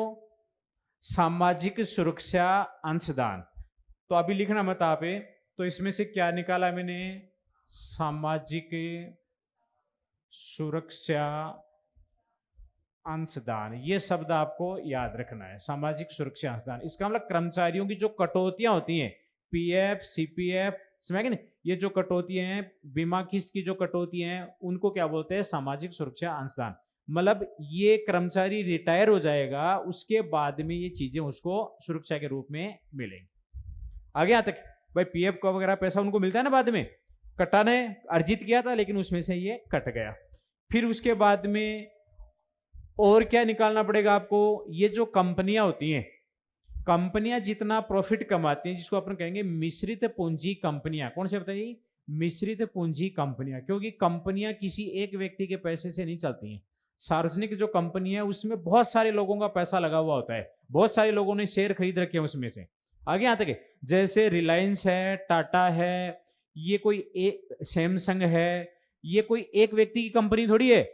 S1: सामाजिक सुरक्षा अंशदान। तो अभी लिखना मत आप, तो इसमें से क्या निकाला मैंने? सामाजिक सुरक्षा अंशदान। ये शब्द आपको याद रखना है, सामाजिक सुरक्षा अंशदान। इसका मतलब कर्मचारियों की जो कटौतियां होती हैं, पीएफ, सीपीएफ, समझ गए ना, ये जो कटौतियां हैं, बीमा किस्त की जो कटौतियां हैं, उनको क्या बोलते हैं? सामाजिक सुरक्षा अंशदान। मतलब ये कर्मचारी रिटायर हो जाएगा, उसके बाद में ये चीजें उसको सुरक्षा के रूप में मिलेंगी। आगे यहां तक भाई पीएफ का वगैरह पैसा उनको मिलता है ना, बाद में कटा ने अर्जित किया था, लेकिन उसमें से ये कट गया। फिर उसके बाद में और क्या निकालना पड़ेगा आपको? ये जो कंपनियां होती हैं, कंपनियां जितना प्रॉफिट कमाती हैं, जिसको अपन कहेंगे मिश्रित पूंजी कंपनियां। कौन से बताइए? मिश्रित पूंजी कंपनियां। क्योंकि कंपनियां किसी एक व्यक्ति के पैसे से नहीं चलती हैं। सार्वजनिक जो कंपनी है उसमें बहुत सारे लोगों का पैसा लगा हुआ होता है, बहुत सारे लोगों ने शेयर खरीद रखे हैं उसमें से। आगे यहाँ तक है, जैसे रिलायंस है, टाटा है, ये कोई एक सैमसंग है, ये कोई एक व्यक्ति की कंपनी थोड़ी है,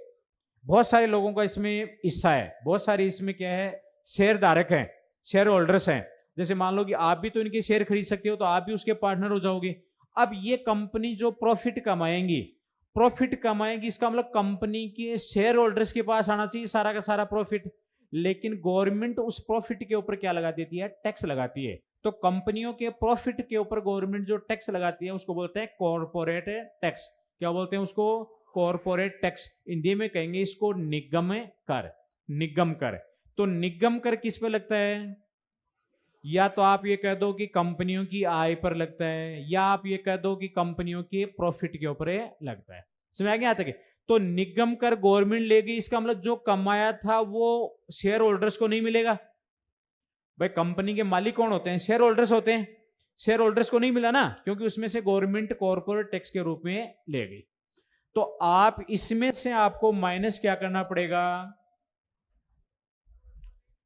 S1: बहुत सारे लोगों का इसमें हिस्सा है, बहुत सारे इसमें क्या है? शेयर धारक हैं, शेयर होल्डर्स हैं, जैसे मान लो कि आप भी तो इनके शेयर खरीद सकते हो, तो आप भी उसके पार्टनर हो जाओगे। अब ये कंपनी जो प्रॉफिट कमाएंगी, इसका मतलब कंपनी के शेयर होल्डर्स के पास आना चाहिए सारा का सारा प्रॉफिट, लेकिन गवर्नमेंट उस प्रॉफिट के ऊपर क्या लगा देती है, टैक्स लगाती है। तो कंपनियों के प्रॉफिट के ऊपर गवर्नमेंट जो टैक्स लगाती है उसको बोलते हैं कॉर्पोरेट टैक्स। क्या बोलते हैं उसको, कॉर्पोरेट टैक्स। हिंदी में कहेंगे इसको निगम कर, निगम कर। तो निगम कर किस पे लगता है, या तो आप ये कह दो कि कंपनियों की आय पर लगता है, या आप ये कह दो कि कंपनियों के प्रॉफिट के ऊपर लगता है। समझ आ गया तक? तो निगम कर गवर्नमेंट लेगी, इसका मतलब जो कमाया था वो शेयर होल्डर्स को नहीं मिलेगा। भाई कंपनी के मालिक कौन होते हैं, शेयर होल्डर्स होते हैं। शेयर होल्डर्स को नहीं मिला ना, क्योंकि उसमें से गवर्नमेंट कॉर्पोरेट टैक्स के रूप में ले गई। तो आप इसमें से आपको माइनस क्या करना पड़ेगा,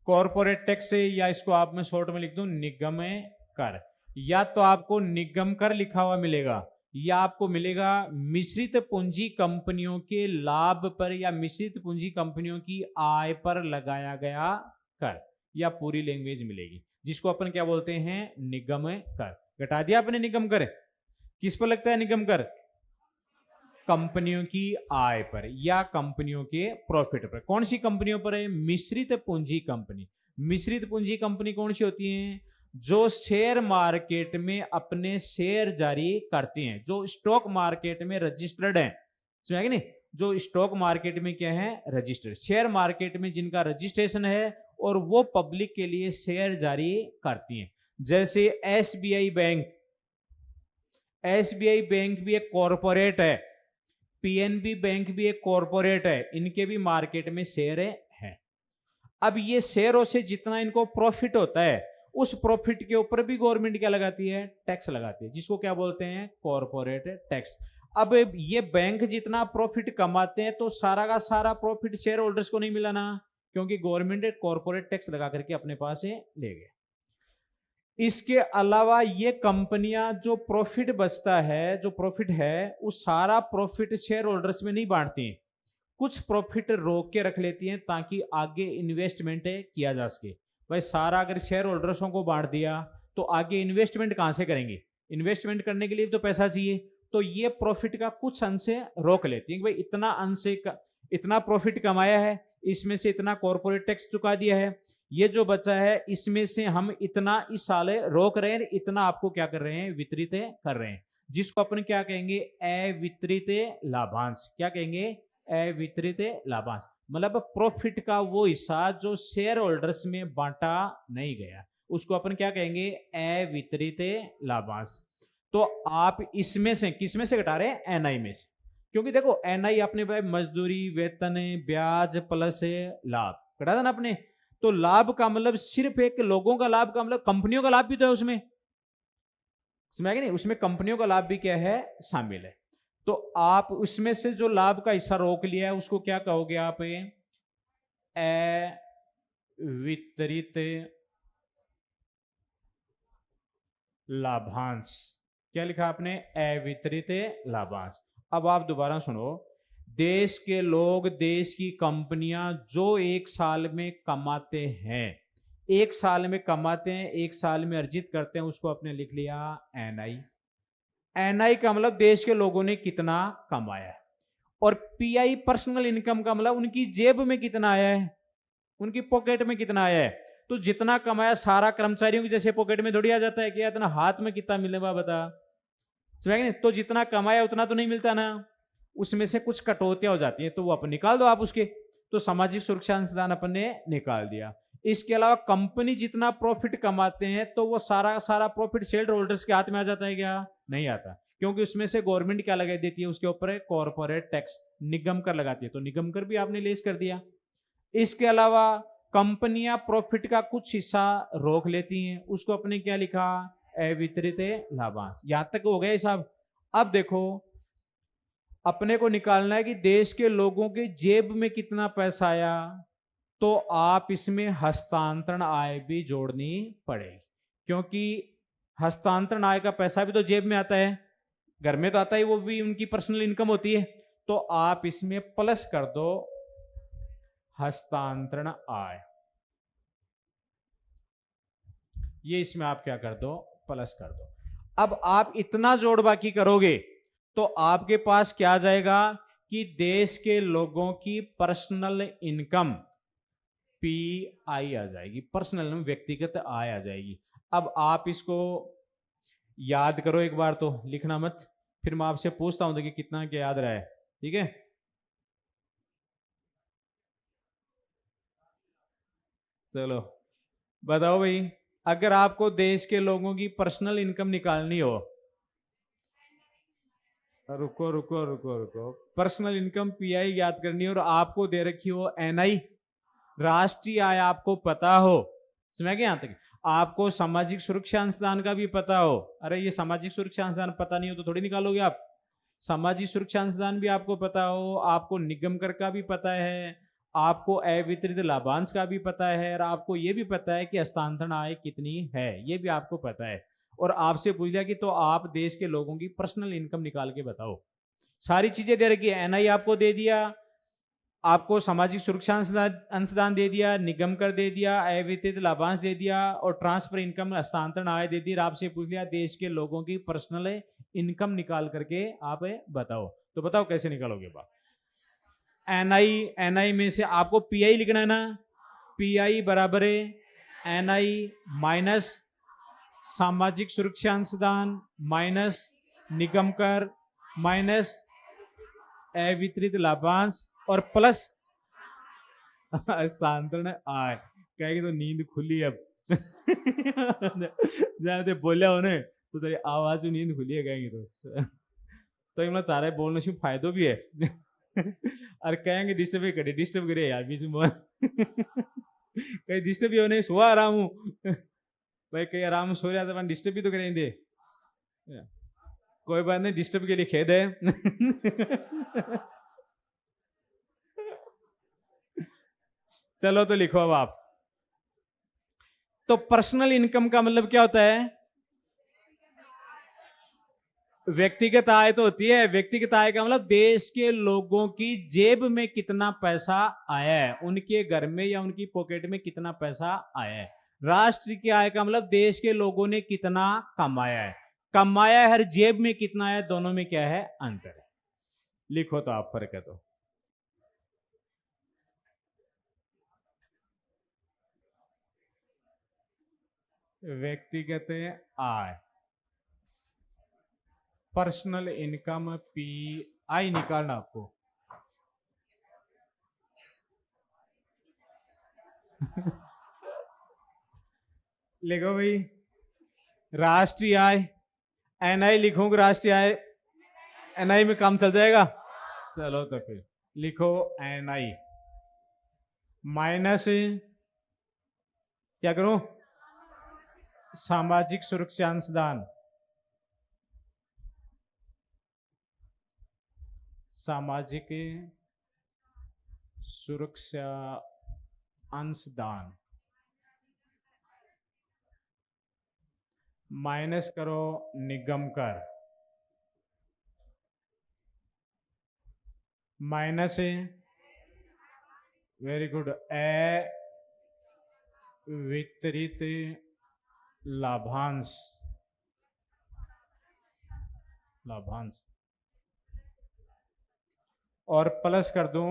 S1: कॉर्पोरेट टैक्स से, या इसको आप मैं शॉर्ट में लिख दूं निगम कर। या तो आपको निगम कर लिखा हुआ मिलेगा, या आपको मिलेगा मिश्रित पूंजी कंपनियों के लाभ पर या मिश्रित पूंजी कंपनियों की आय पर लगाया गया कर, या पूरी लैंग्वेज मिलेगी जिसको अपन क्या बोलते हैं, निगम कर। घटा दिया आपने निगम कर, किस पर लगता है निगम कर, कंपनियों की आय पर या कंपनियों के प्रॉफिट पर। कौन सी कंपनियों पर है, मिश्रित पूंजी कंपनी। मिश्रित पूंजी कंपनी कौन सी होती है, जो शेयर मार्केट में अपने शेयर जारी करती हैं, जो स्टॉक मार्केट में रजिस्टर्ड है। समझ गए नहीं, जो स्टॉक मार्केट में क्या है, रजिस्टर्ड, शेयर मार्केट में जिनका रजिस्ट्रेशन है और वो पब्लिक के लिए शेयर जारी करती हैं। जैसे एसबीआई बैंक, एसबीआई बैंक भी एक कॉरपोरेट है, पीएनबी बैंक भी एक कॉरपोरेट है, इनके भी मार्केट में शेयर है। अब ये शेयरों से जितना इनको प्रॉफिट होता है, उस प्रॉफिट के ऊपर भी गवर्नमेंट क्या लगाती है, टैक्स लगाती है, जिसको क्या बोलते हैं, कॉरपोरेट टैक्स। अब ये बैंक जितना प्रॉफिट कमाते हैं तो सारा का सारा प्रॉफिट शेयर होल्डर्स को नहीं मिला ना, क्योंकि गवर्नमेंट कॉरपोरेट टैक्स लगा करके अपने पास ले गए। इसके अलावा ये कंपनियां जो प्रॉफिट बचता है, जो प्रॉफिट है, वो सारा प्रॉफिट शेयर होल्डर्स में नहीं बांटती हैं, कुछ प्रॉफिट रोक के रख लेती हैं ताकि आगे इन्वेस्टमेंट किया जा सके। भाई सारा अगर शेयर होल्डर्सों को बांट दिया तो आगे इन्वेस्टमेंट कहां से करेंगे, इन्वेस्टमेंट करने के लिए तो पैसा चाहिए। तो ये प्रॉफिट का कुछ अंश रोक लेती है कि भाई इतना अंश का, इतना प्रॉफिट कमाया है, इसमें से इतना कॉर्पोरेट टैक्स चुका दिया है, ये जो बचा है इसमें से हम इतना इस साल रोक रहे हैं, इतना आपको क्या कर रहे हैं, वितरित कर रहे हैं, जिसको अपन क्या कहेंगे, अवितरित लाभांश। क्या कहेंगे, अवितरित लाभांश। मतलब प्रॉफिट का वो हिस्सा जो शेयर होल्डर्स में बांटा नहीं गया, उसको अपन क्या कहेंगे, अवितरित लाभांश। तो आप इसमें से किसमें से घटा रहे हैं, एनआई में से, क्योंकि देखो एनआई अपने भाई मजदूरी, वेतन, ब्याज प्लस लाभ घटा था ना अपने। तो लाभ का मतलब सिर्फ एक लोगों का लाभ का मतलब कंपनियों का लाभ भी तो है उसमें, समझ गए नहीं, उसमें कंपनियों का लाभ भी क्या है, शामिल है। तो आप उसमें से जो लाभ का हिस्सा रोक लिया है उसको क्या कहोगे आप, अवितरित लाभांश। क्या लिखा आपने, अवितरित लाभांश। अब आप दोबारा सुनो, देश के लोग, देश की कंपनियां जो एक साल में कमाते हैं, एक साल में कमाते हैं, एक साल में अर्जित करते हैं, उसको आपने लिख लिया एनआई। एनआई का मतलब देश के लोगों ने कितना कमाया है। और पीआई पर्सनल इनकम का मतलब उनकी जेब में कितना आया है, उनकी पॉकेट में कितना आया है। तो जितना कमाया सारा कर्मचारियों की जैसे पॉकेट में थोड़ी आ जाता है, क्या इतना हाथ में कितना मिलेगा बता, समझ नहीं। तो जितना कमाया उतना तो नहीं मिलता ना, उसमें से कुछ कटौतियां हो जाती है, तो वो अपन निकाल दो आप उसके। तो सामाजिक सुरक्षा अंशदान अपन ने निकाल दिया। इसके अलावा कंपनी जितना प्रॉफिट कमाते हैं तो वो सारा सारा प्रॉफिट शेयर होल्डर्स के हाथ में आ जाता है क्या, नहीं आता, क्योंकि उसमें से गवर्नमेंट क्या लगा देती है, उसके ऊपर कॉर्पोरेट टैक्स, निगम कर लगाती है। तो निगम कर भी आपने लेस कर दिया। इसके अलावा कंपनियां प्रॉफिट का कुछ हिस्सा रोक लेती हैं, उसको अपने क्या लिखा, अवितरित लाभांश। यहां तक हो गया हिसाब। अब देखो अपने को निकालना है कि देश के लोगों के जेब में कितना पैसा आया, तो आप इसमें हस्तांतरण आय भी जोड़नी पड़ेगी, क्योंकि हस्तांतरण आय का पैसा भी तो जेब में आता है, घर में तो आता है, वो भी उनकी पर्सनल इनकम होती है। तो आप इसमें प्लस कर दो हस्तांतरण आय। ये इसमें आप क्या कर दो, प्लस कर दो। अब आप इतना जोड़ बाकी करोगे तो आपके पास क्या आ जाएगा कि देश के लोगों की पर्सनल इनकम पी आई आ जाएगी, पर्सनल व्यक्तिगत आय आ जाएगी। अब आप इसको याद करो एक बार, तो लिखना मत, फिर मैं आपसे पूछता हूं कि कितना क्या याद रहा है, ठीक है। चलो बताओ भाई, अगर आपको देश के लोगों की पर्सनल इनकम निकालनी हो, रुको रुको रुको रुको, पर्सनल इनकम पीआई याद करनी हो और आपको दे रखी हो एनआई, राष्ट्रीय आय आपको पता हो, समझ गए यहां तक। आपको सामाजिक सुरक्षा अंशदान का भी पता हो, अरे ये सामाजिक सुरक्षा अंशदान पता नहीं हो तो थोड़ी निकालोगे आप। सामाजिक सुरक्षा अंशदान भी आपको पता हो, आपको निगम कर का भी पता है, आपको अवितरित लाभांश का भी पता है, और आपको ये भी पता है कि हस्तांतरण आय कितनी है, ये भी आपको पता है। और आपसे पूछ लिया कि तो आप देश के लोगों की पर्सनल इनकम निकाल के बताओ। सारी चीजें दे रखी है, एनआई आपको दे दिया, आपको सामाजिक सुरक्षा अंशदान दे दिया, निगम कर दे दिया, अवितरित लाभांश दे दिया, और ट्रांसफर इनकम हस्तांतरण आय दे दी। आपसे पूछ लिया देश के लोगों की पर्सनल इनकम निकाल करके आप बताओ, तो बताओ कैसे निकालोगे बात। एनआई, एनआई में से आपको पीआई लिखना है ना, पीआई बराबर है एनआई माइनस सामाजिक सुरक्षा अंशदान माइनस निगम कर माइनस अवितरित लाभांश और प्लस हस्तांतरण आय। कहेगी तो नींद खुली अब जब बोलिया हो ने तो तेरी आवाज नींद खुली है, कहेंगे तो इमला तारे बोलने से फायदो भी है और कहेंगे डिस्टर्ब करे, डिस्टर्ब करे यार बीच में कहीं डिस्टर्ब ही होने, सुहा आराम हूँ भाई, कहीं आराम सो रहा था डिस्टर्ब भी तो करेंगे, कोई बात नहीं, डिस्टर्ब के लिए खेद है चलो तो लिखो अब आप, तो पर्सनल इनकम का मतलब क्या होता है, व्यक्तिगत आय तो होती है, व्यक्तिगत आय का मतलब देश के लोगों की जेब में कितना पैसा आया है, उनके घर में या उनकी पॉकेट में कितना पैसा आया है। राष्ट्र की आय का मतलब देश के लोगों ने कितना कमाया है, कमाया है, हर जेब में कितना है, दोनों में क्या है अंतर है। लिखो तो आप फर्क है तो, व्यक्तिगत आय पर्सनल इनकम पी आई निकालना आपको लिखो भाई, राष्ट्रीय आय एनआई लिखूंगा, राष्ट्रीय आय एनआई में काम चल जाएगा। चलो तो फिर लिखो एनआई माइनस क्या करूं, सामाजिक सुरक्षा अंशदान, सामाजिक सुरक्षा अंशदान माइनस करो निगम कर, माइनस वेरी गुड वितरित लाभांश, लाभांश और प्लस कर दूं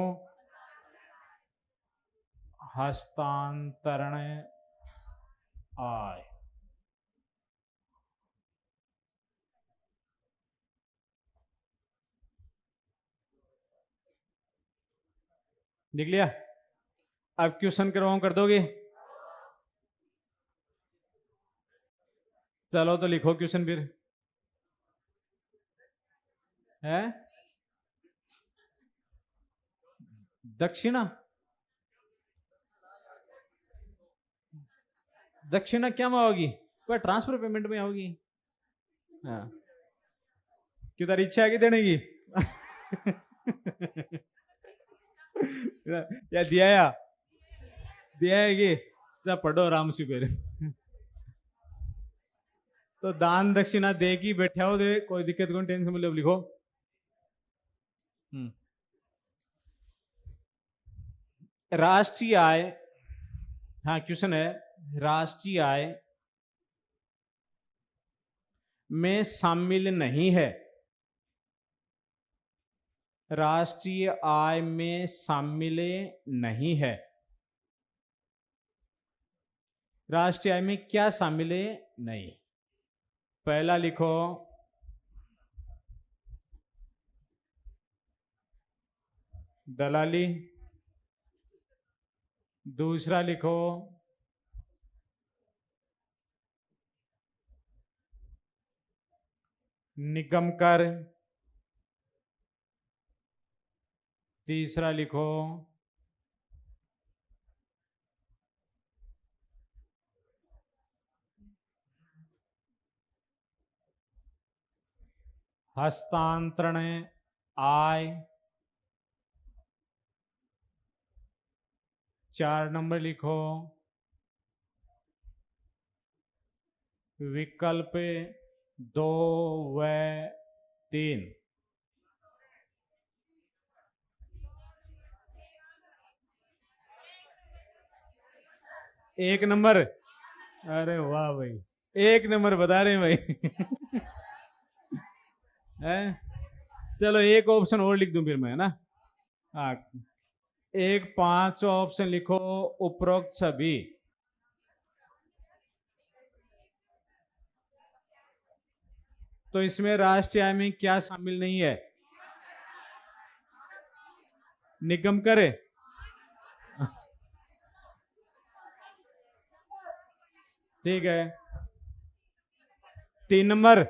S1: हस्तांतरण आय। लिख लिया, अब क्वेश्चन करवाऊं, कर दोगे। चलो तो लिखो क्वेश्चन फिर, है दक्षिणा, दक्षिणा क्या में होगी, पर ट्रांसफर पेमेंट में होगी। हाँ क्यों, तारी इच्छा है कि देने की या दिया है कि जा पढ़ो आराम से फिर तो दान दक्षिणा दे की बैठा हो दे, कोई दिक्कत कोई टेंशन मतलब लिखो। राष्ट्रीय आय, हाँ क्वेश्चन है, राष्ट्रीय आय में शामिल नहीं है, राष्ट्रीय आय में शामिल नहीं है। राष्ट्रीय आय में क्या शामिल है? नहीं। पहला लिखो दलाली, दूसरा लिखो निगम कर, तीसरा लिखो हस्तांतरण आय, 4 नंबर लिखो विकल्प 2 व 3। एक नंबर, अरे वाह भाई, एक नंबर बता रहे हैं भाई। है? चलो एक ऑप्शन और लिख दूं फिर मैं, है ना? हाँ, एक 5 ऑप्शन लिखो उपरोक्त सभी। तो इसमें राष्ट्रीय आय में क्या शामिल नहीं है? निगम करे, ठीक है। 3 नंबर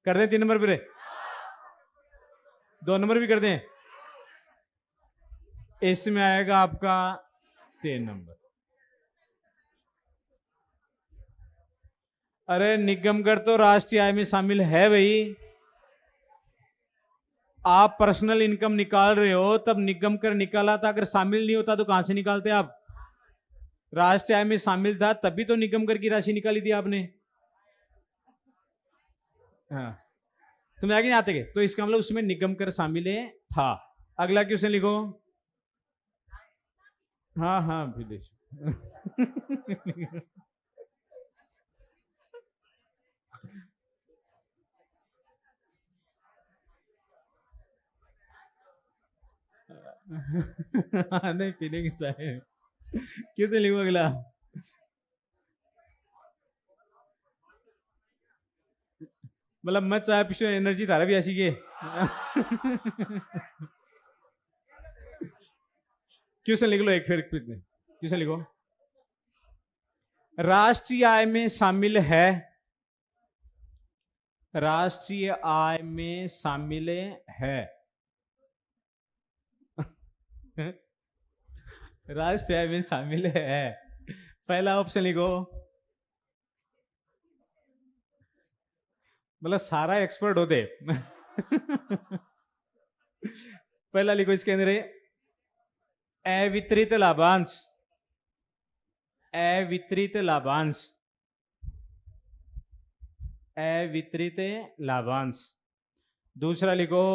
S1: कर दें, 3 नंबर पे 2 नंबर भी कर दें, इसमें आएगा आपका 3 नंबर। अरे निगमकर तो राष्ट्रीय आय में शामिल है भाई। आप पर्सनल इनकम निकाल रहे हो तब निगम कर निकाला था, अगर शामिल नहीं होता तो कहां से निकालते आप? राष्ट्रीय आय में शामिल था तभी तो निगम कर की राशि निकाली थी आपने। हाँ, समझ आ गया? आते के तो इसका मतलब उसमें निगम कर शामिल है था। अगला क्वेश्चन लिखो। हाँ हाँ विदेश। नहीं पीने की चाय। क्यों लिखो अगला? मतलब मैं चाय पीछे एनर्जी थारा भी ऐसी के। क्वेश्चन लिख लो एक, फिर क्वेश्चन लिखो। राष्ट्रीय आय में शामिल है, राष्ट्रीय आय में शामिल है। राष्ट्रीय आय में शामिल है, पहला ऑप्शन लिखो। मतलब सारा एक्सपर्ट होते। पहला लिखो, इसके अंदर अवितरित लाभांश, अवितरित लाभांश, अवितरित लाभांश। दूसरा लिखो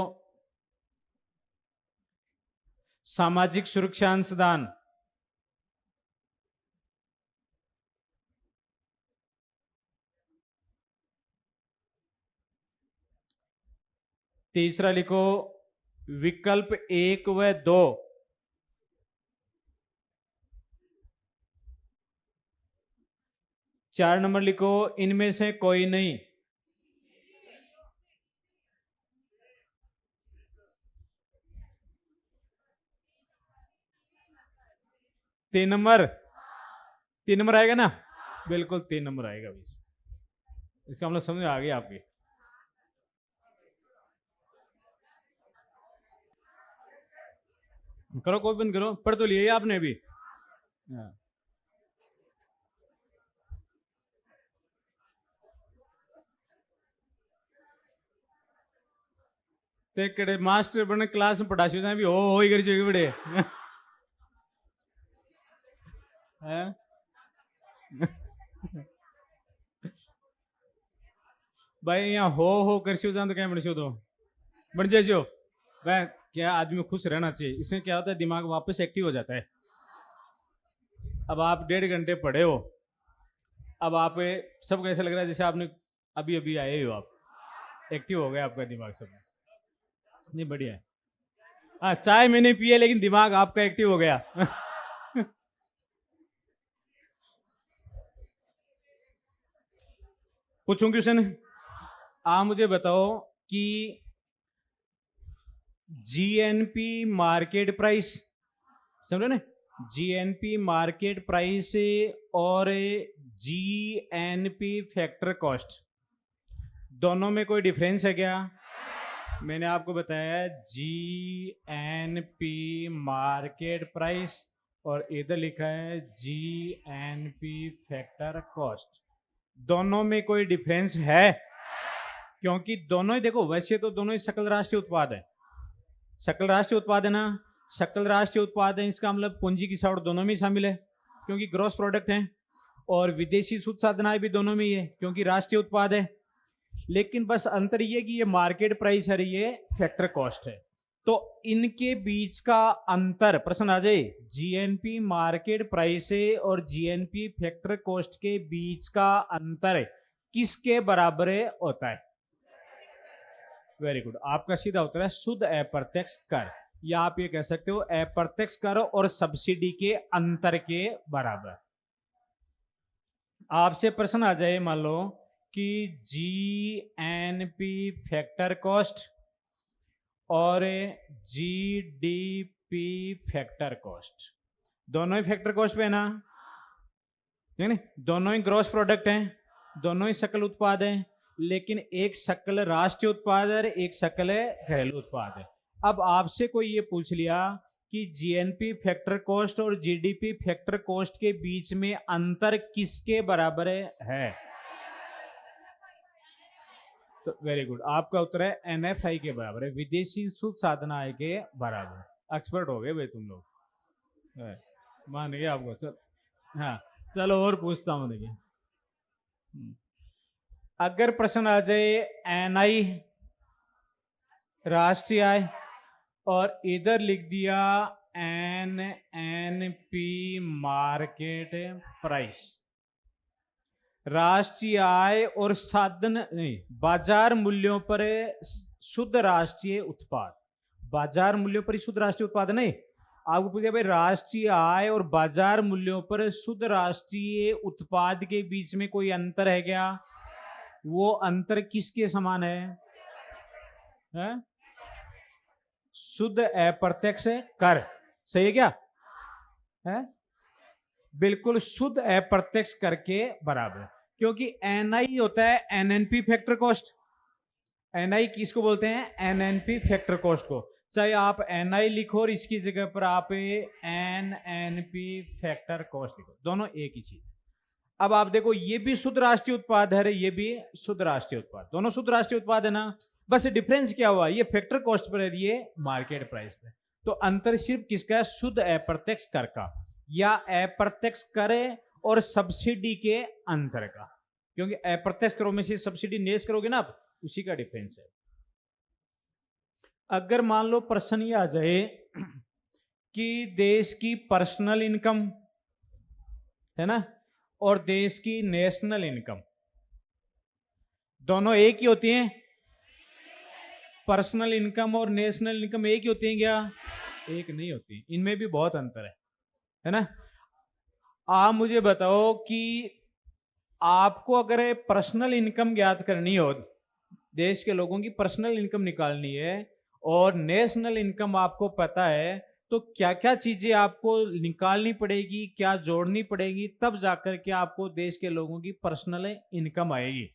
S1: सामाजिक सुरक्षा अंशदान, तीसरा लिखो विकल्प 1 व 2, चार नंबर लिखो इनमें से कोई नहीं। तीन नंबर आएगा ना? बिल्कुल 3 नंबर आएगा। इसका मतलब समझ आ गया आपके? करो, कोई बंद करो, पढ़ तो लिया आपने अभी। ते मास्टर बने क्लास में पढ़ा भी हो ही कर बड़े। भाई यहाँ हो कर तो क्या बन तो बन जाए भाई। क्या आदमी खुश रहना चाहिए, इसमें क्या होता है दिमाग वापस एक्टिव हो जाता है। अब आप 1.5 घंटे पढ़े हो, अब आप सबको ऐसा लग रहा है जैसे आपने अभी अभी आए हो आप, एक्टिव हो गया आपका दिमाग सब। नहीं बढ़िया है। हाँ, चाय मैंने पी है लेकिन दिमाग आपका एक्टिव हो गया। पूछूं क्वेश्चन? आप मुझे बताओ कि जीएनपी मार्केट प्राइस, समझो ना, जीएनपी मार्केट प्राइस और जीएनपी फैक्टर कॉस्ट, दोनों में कोई डिफरेंस है क्या? मैंने आपको बताया जीएनपी मार्केट प्राइस और इधर लिखा है जीएनपी फैक्टर कॉस्ट, दोनों में कोई डिफरेंस है? क्योंकि दोनों ही देखो, वैसे तो दोनों ही सकल राष्ट्रीय उत्पाद है, सकल राष्ट्रीय उत्पाद है ना, सकल राष्ट्रीय उत्पाद है, इसका मतलब पूंजी की साउट दोनों में ही शामिल है क्योंकि ग्रॉस प्रोडक्ट है, और विदेशी शुद्ध साधनाएं भी दोनों में ही है क्योंकि राष्ट्रीय उत्पाद है। लेकिन बस अंतर ये कि ये मार्केट प्राइस है, ये फैक्टर कॉस्ट है, तो इनके बीच का अंतर प्रश्न आ जाए, जीएनपी मार्केट प्राइस और जीएनपी फैक्टर कॉस्ट के बीच का अंतर किसके बराबर होता है? वेरी गुड, आपका सीधा उत्तर है शुद्ध अप्रत्यक्ष कर, या आप ये कह सकते हो अप्रत्यक्ष कर और सब्सिडी के अंतर के बराबर। आपसे प्रश्न आ जाए, मान लो कि जीएनपी फैक्टर कॉस्ट और जीडीपी फैक्टर कॉस्ट, दोनों ही फैक्टर कॉस्ट पे है ना, ठीक है, दोनों ही ग्रॉस प्रोडक्ट हैं, दोनों ही सकल उत्पाद हैं, लेकिन एक सकल राष्ट्रीय उत्पाद है, एक सकल घरेलू उत्पाद है। अब आपसे कोई ये पूछ लिया कि जीएनपी फैक्टर कॉस्ट और जीडीपी फैक्टर कॉस्ट के बीच में अंतर किसके बराबर है? तो वेरी गुड, आपका उत्तर है एनएफआई के बराबर है, विदेशी शुद्ध साधना आय के बराबर। एक्सपर्ट हो गए भाई तुम लोग, मान गए आपको। चल हाँ, चलो और पूछता हूँ। देखिए, अगर प्रश्न आ जाए एनआई राष्ट्रीय आय और इधर लिख दिया एनएनपी मार्केट प्राइस, राष्ट्रीय आय और साधन नहीं, बाजार मूल्यों पर शुद्ध राष्ट्रीय उत्पाद, बाजार मूल्यों पर शुद्ध राष्ट्रीय उत्पाद नहीं, आपको पूछा भाई राष्ट्रीय आय और बाजार मूल्यों पर शुद्ध राष्ट्रीय उत्पाद के बीच में कोई अंतर है क्या? वो अंतर किसके समान है? शुद्ध अप्रत्यक्ष कर, सही है क्या? है बिल्कुल शुद्ध अप्रत्यक्ष कर के बराबर, क्योंकि एनआई होता है एनएनपी फैक्टर कॉस्ट। एनआई किसको बोलते हैं? एनएनपी फैक्टर कॉस्ट को। चाहे आप एनआई लिखो और इसकी जगह पर आप एनएनपी फैक्टर कॉस्ट लिखो, दोनों एक ही चीज। अब आप देखो, ये भी शुद्ध राष्ट्रीय उत्पाद है, ये भी शुद्ध राष्ट्रीय उत्पाद, दोनों शुद्ध राष्ट्रीय उत्पाद है ना, बस डिफरेंस क्या हुआ, ये फैक्टर कॉस्ट पर है, ये मार्केट प्राइस पर। तो अंतर सिर्फ किसका है? शुद्ध अप्रत्यक्ष कर का, या अप्रत्यक्ष करे और सब्सिडी के अंतर का, क्योंकि अप्रत्यक्ष करो में से सब्सिडी नेस करोगे ना आप, उसी का डिफरेंस है। अगर मान लो प्रश्न ये आ जाए कि देश की पर्सनल इनकम है ना और देश की नेशनल इनकम दोनों एक ही होती हैं, पर्सनल इनकम और नेशनल इनकम एक ही होती हैं क्या? एक नहीं होती, इनमें भी बहुत अंतर है ना। आप मुझे बताओ कि आपको अगर पर्सनल इनकम ज्ञात करनी हो, देश के लोगों की पर्सनल इनकम निकालनी है और नेशनल इनकम आपको पता है, तो क्या क्या चीजें आपको निकालनी पड़ेगी, क्या जोड़नी पड़ेगी, तब जाकर के आपको देश के लोगों की पर्सनल इनकम आएगी?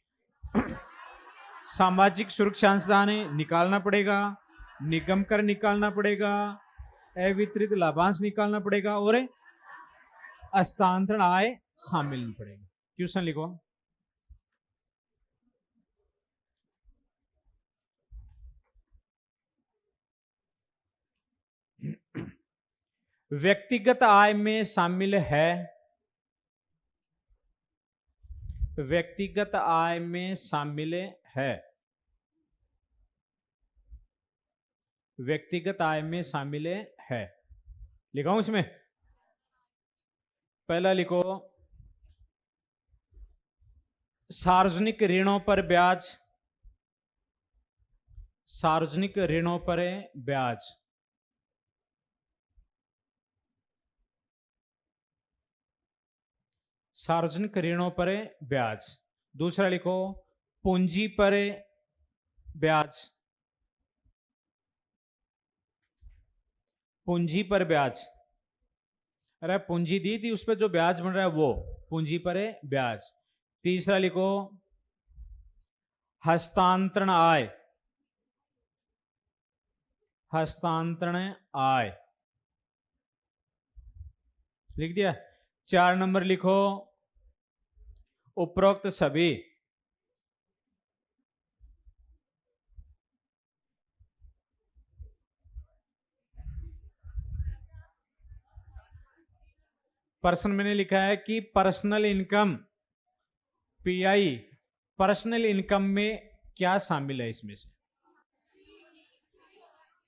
S1: सामाजिक सुरक्षा अंशदान निकालना पड़ेगा, निगम कर निकालना पड़ेगा, अवितरित लाभांश निकालना पड़ेगा और हस्तांतरण आय शामिल पड़ेगा। क्वेश्चन लिखो। व्यक्तिगत आय में शामिल है, व्यक्तिगत आय में शामिल है, व्यक्तिगत आय में शामिल है। लिखाऊं इसमें? पहला लिखो सार्वजनिक ऋणों पर ब्याज, सार्वजनिक ऋणों पर ब्याज, सार्वजनिक ऋणों पर ब्याज। दूसरा लिखो पूंजी पर ब्याज, पूंजी पर ब्याज। अरे पूंजी दी थी उस पर जो ब्याज बन रहा है वो पूंजी पर ब्याज। तीसरा लिखो हस्तांतरण आय, हस्तांतरण आय लिख दिया। 4 नंबर लिखो उपरोक्त सभी, पर्सन मैंने लिखा है कि personal income pi, personal income में क्या शामिल है इसमें से?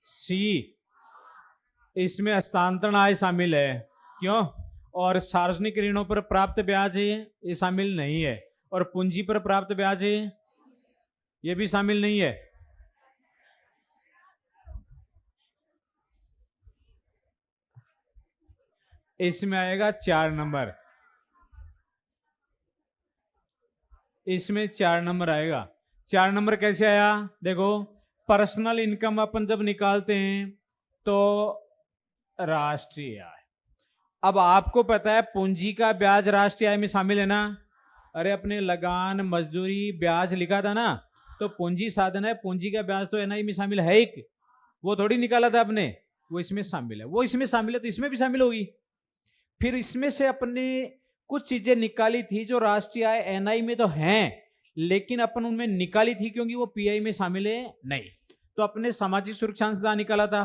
S1: सी, इसमें हस्तांतरण आय शामिल है। क्यों? और सार्वजनिक ऋणों पर प्राप्त ब्याज है ये शामिल नहीं है, और पूंजी पर प्राप्त ब्याज है ये भी शामिल नहीं है। इसमें आएगा 4 नंबर, इसमें 4 नंबर आएगा। 4 नंबर कैसे आया? देखो पर्सनल इनकम अपन जब निकालते हैं तो राष्ट्रीय आय, अब आपको पता है पूंजी का ब्याज राष्ट्रीय आय में शामिल है ना। अरे अपने लगान मजदूरी ब्याज लिखा था ना, तो पूंजी साधन है, पूंजी का ब्याज तो एनआई में शामिल है ही, वो थोड़ी निकाला था आपने, वो इसमें शामिल है। वो इसमें शामिल है तो इसमें भी शामिल होगी। फिर इसमें से अपने कुछ चीजें निकाली थी जो राष्ट्रीय आय एनआई में तो हैं, लेकिन अपन उनमें निकाली थी क्योंकि वो पीआई में शामिल है नहीं। तो अपने सामाजिक सुरक्षा अंशदान निकाला था,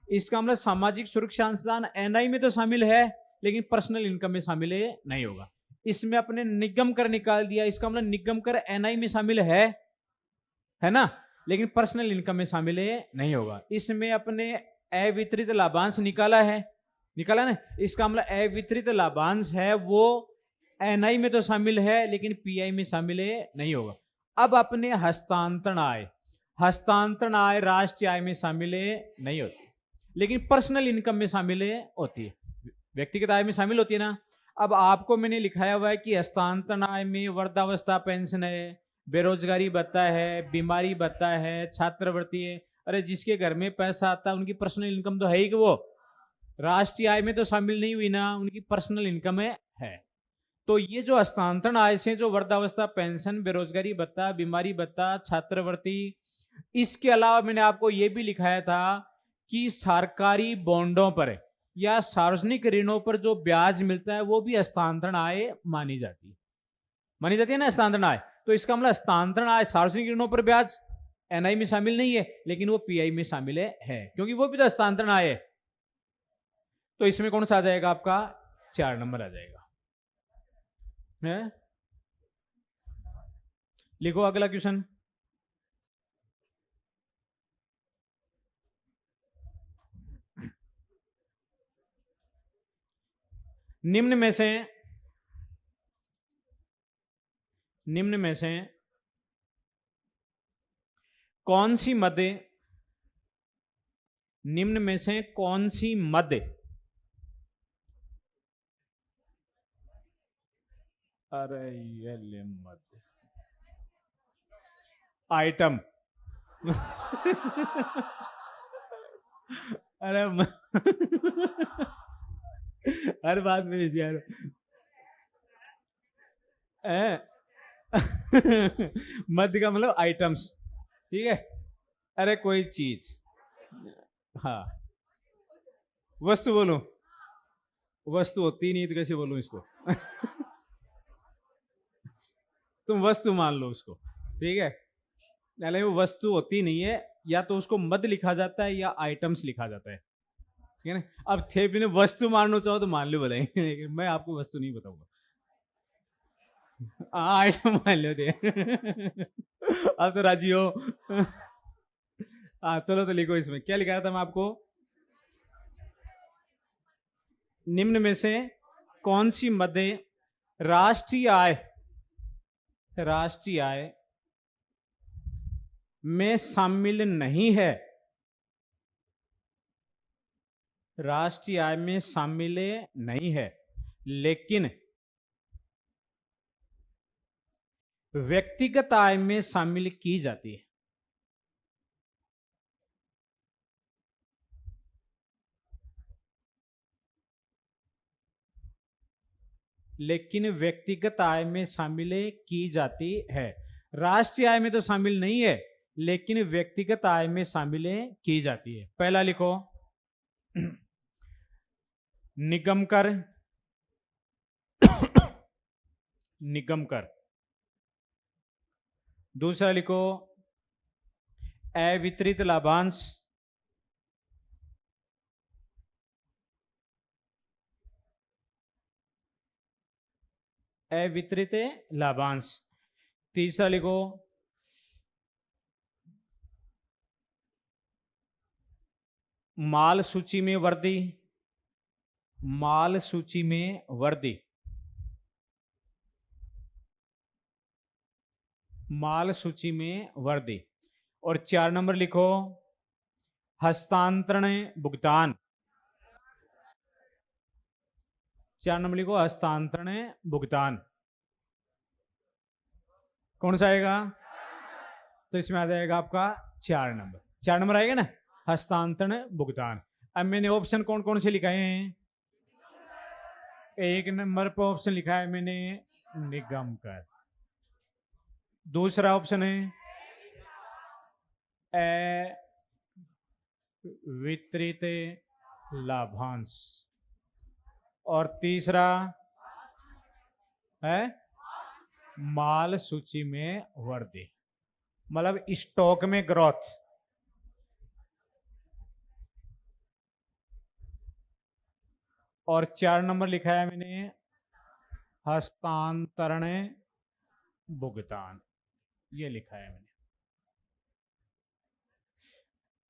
S1: इसका मतलब सामाजिक सुरक्षा अंशदान एनआई में तो शामिल है लेकिन पर्सनल इनकम में शामिल है नहीं होगा। इसमें अपने निगम कर निकाल दिया, इसका मतलब निगम कर एनआई में शामिल है ना, लेकिन पर्सनल इनकम में शामिल है नहीं होगा। इसमें अपने अवितरित लाभांश निकाला है, निकाला ना, इसका मतलब अवितरित लाभांश है वो एनआई में तो शामिल है लेकिन पीआई में शामिल है नहीं होगा। अब अपने हस्तांतरण आय, हस्तांतरण आय राष्ट्रीय आय में शामिल है नहीं होती लेकिन पर्सनल इनकम में शामिल है होती है, व्यक्तिगत आय में शामिल होती है ना। अब आपको मैंने लिखाया हुआ है कि हस्तांतरण आय में वृद्धावस्था पेंशन है, बेरोजगारी भत्ता है, बीमारी भत्ता है, छात्रवृत्ति है। अरे जिसके घर में पैसा आता है उनकी पर्सनल इनकम तो है ही कि वो राष्ट्रीय आय में तो शामिल नहीं हुई ना, उनकी पर्सनल इनकम है। तो ये जो हस्तांतरण आय से जो वृद्धावस्था पेंशन, बेरोजगारी भत्ता, बीमारी भत्ता, छात्रवृत्ति, इसके अलावा मैंने आपको ये भी लिखाया था कि सरकारी बॉन्डों पर या सार्वजनिक ऋणों पर जो ब्याज मिलता है वो भी हस्तांतरण आय मानी जाती है, मानी जाती है ना हस्तांतरण आय। तो इसका मतलब हस्तांतरण आय सार्वजनिक ऋणों पर ब्याज एनआई में शामिल नहीं है लेकिन वो पीआई में शामिल है क्योंकि वो भी तो हस्तांतरण आय है। तो इसमें कौन सा आ जाएगा? आपका 4 नंबर आ जाएगा है? लिखो अगला क्वेश्चन। निम्न में से कौन सी मद, निम्न में से कौन सी मद, अरे ये ले मद आइटम अरे हर बात में यार मध्य का मतलब आइटम्स, ठीक है। अरे कोई चीज, हाँ वस्तु बोलूं, वस्तु होती नहीं तो कैसे बोलूं इसको तुम वस्तु मान लो उसको, ठीक है। पहले वो वस्तु होती नहीं है, या तो उसको मद लिखा जाता है या आइटम्स लिखा जाता है, ठीक है ना। अब थे भी वस्तु मानना चाहो तो मान लो बोले मैं आपको वस्तु नहीं बताऊंगा आइटम मान लो थे अब तो राजी हो हाँ चलो तो लिखो, इसमें क्या लिखाया था मैं आपको? निम्न में से कौन सी मदें राष्ट्रीय आय, राष्ट्रीय आय में शामिल नहीं है, राष्ट्रीय आय में शामिल नहीं है, लेकिन व्यक्तिगत आय में शामिल की जाती है। लेकिन व्यक्तिगत आय में शामिल की जाती है। राष्ट्रीय आय में तो शामिल नहीं है, लेकिन व्यक्तिगत आय में शामिल की जाती है। पहला लिखो निगम कर, निगम कर। दूसरा लिखो अवितरित लाभांश, अवितरित लाभांश। तीसरा लिखो माल सूची में वृद्धि, माल सूची में वृद्धि, माल सूची में वृद्धि। और 4 नंबर लिखो हस्तांतरण भुगतान, 4 नंबर लिखो हस्तांतरण भुगतान। कौन सा आएगा? तो इसमें आ जाएगा आपका 4 नंबर, 4 नंबर आएगा ना, हस्तांतरण भुगतान। अब मैंने ऑप्शन कौन कौन से लिखाए हैं? 1 नंबर पर ऑप्शन लिखा है मैंने निगम कर। दूसरा ऑप्शन है अवितरित लाभांश। और तीसरा है माल सूची में वृद्धि, मतलब स्टॉक में ग्रोथ। और 4 नंबर लिखा है मैंने हस्तांतरण भुगतान, ये लिखा है मैंने।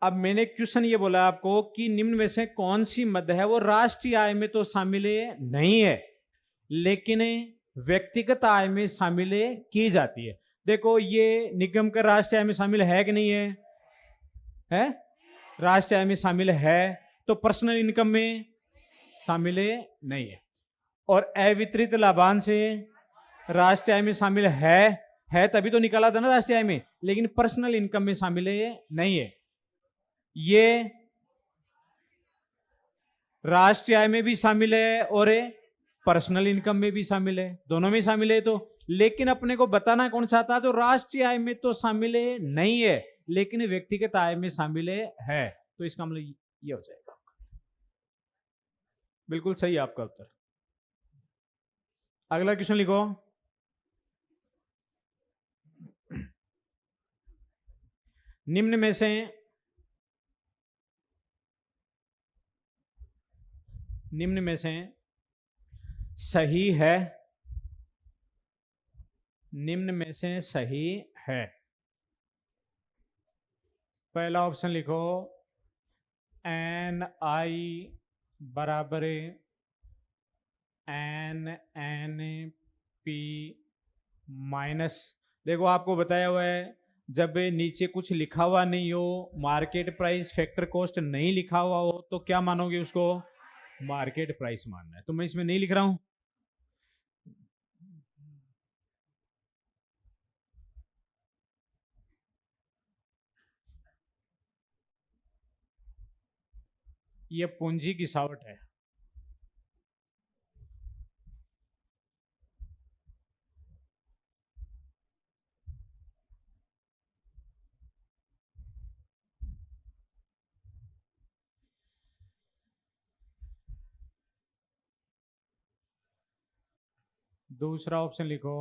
S1: अब मैंने क्वेश्चन ये बोला आपको कि निम्न में से कौन सी मद है वो राष्ट्रीय आय में तो शामिल नहीं है, लेकिन व्यक्तिगत आय में शामिल की जाती है। देखो ये निगम कर राष्ट्रीय आय में शामिल है कि नहीं है? है, राष्ट्रीय आय में शामिल है, तो पर्सनल इनकम में शामिल नहीं है। और अवितरित लाभांश राष्ट्रीय आय में शामिल है तभी तो निकाला था ना राष्ट्रीय आय में, लेकिन पर्सनल इनकम में शामिल नहीं है। ये राष्ट्रीय आय में भी शामिल है और पर्सनल इनकम में भी शामिल है, दोनों में शामिल है। तो लेकिन अपने को बताना कौन सा था? जो राष्ट्रीय आय में तो शामिल नहीं है, लेकिन व्यक्तिगत आय में शामिल है। तो इसका मतलब ये हो जाएगा। बिल्कुल सही आपका उत्तर। अगला क्वेश्चन लिखो निम्न में से सही है, निम्न में से सही है। पहला ऑप्शन लिखो NI बराबर NNP माइनस। देखो आपको बताया हुआ है जब नीचे कुछ लिखा हुआ नहीं हो, मार्केट प्राइस फैक्टर कॉस्ट नहीं लिखा हुआ हो, तो क्या मानोगे उसको? मार्केट प्राइस मानना है। तो मैं इसमें नहीं लिख रहा हूं। ये पूंजी की सावट है। दूसरा ऑप्शन लिखो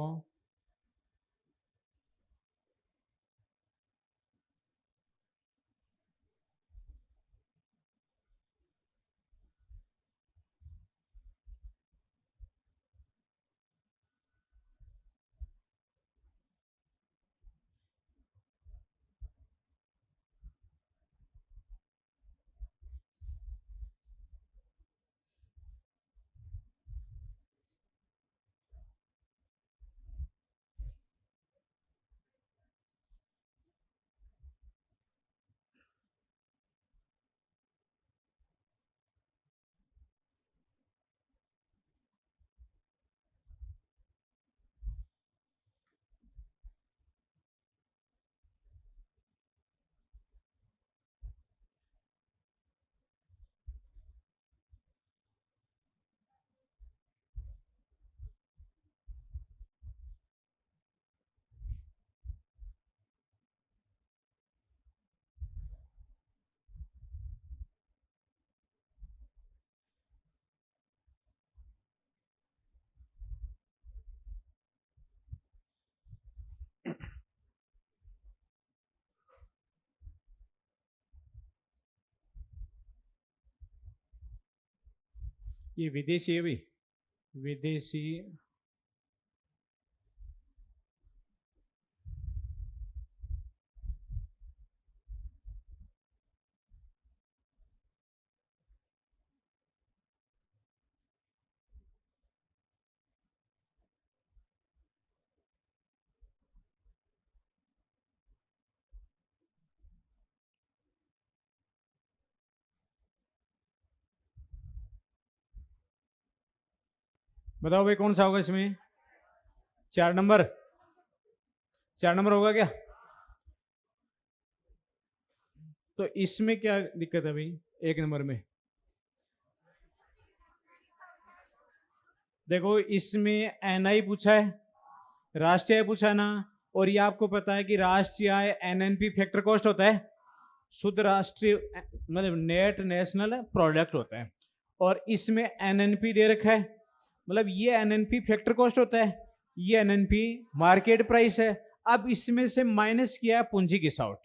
S1: ये विदेशी है भाई, विदेशी बताओ भाई कौन सा होगा इसमें? 4 नंबर, 4 नंबर होगा क्या? तो इसमें क्या दिक्कत है भाई 1 नंबर में? देखो इसमें एनआई पूछा है, राष्ट्रीय आय पूछा है ना, और ये आपको पता है कि राष्ट्रीय आय एनएनपी फैक्टर कॉस्ट होता है, शुद्ध राष्ट्रीय मतलब नेट नेशनल प्रोडक्ट होता है, और इसमें एनएनपी दे रखा है, मतलब ये एनएनपी फैक्टर कॉस्ट होता है, ये एनएनपी मार्केट प्राइस है। अब इसमें से माइनस किया है पूंजी गिसावट,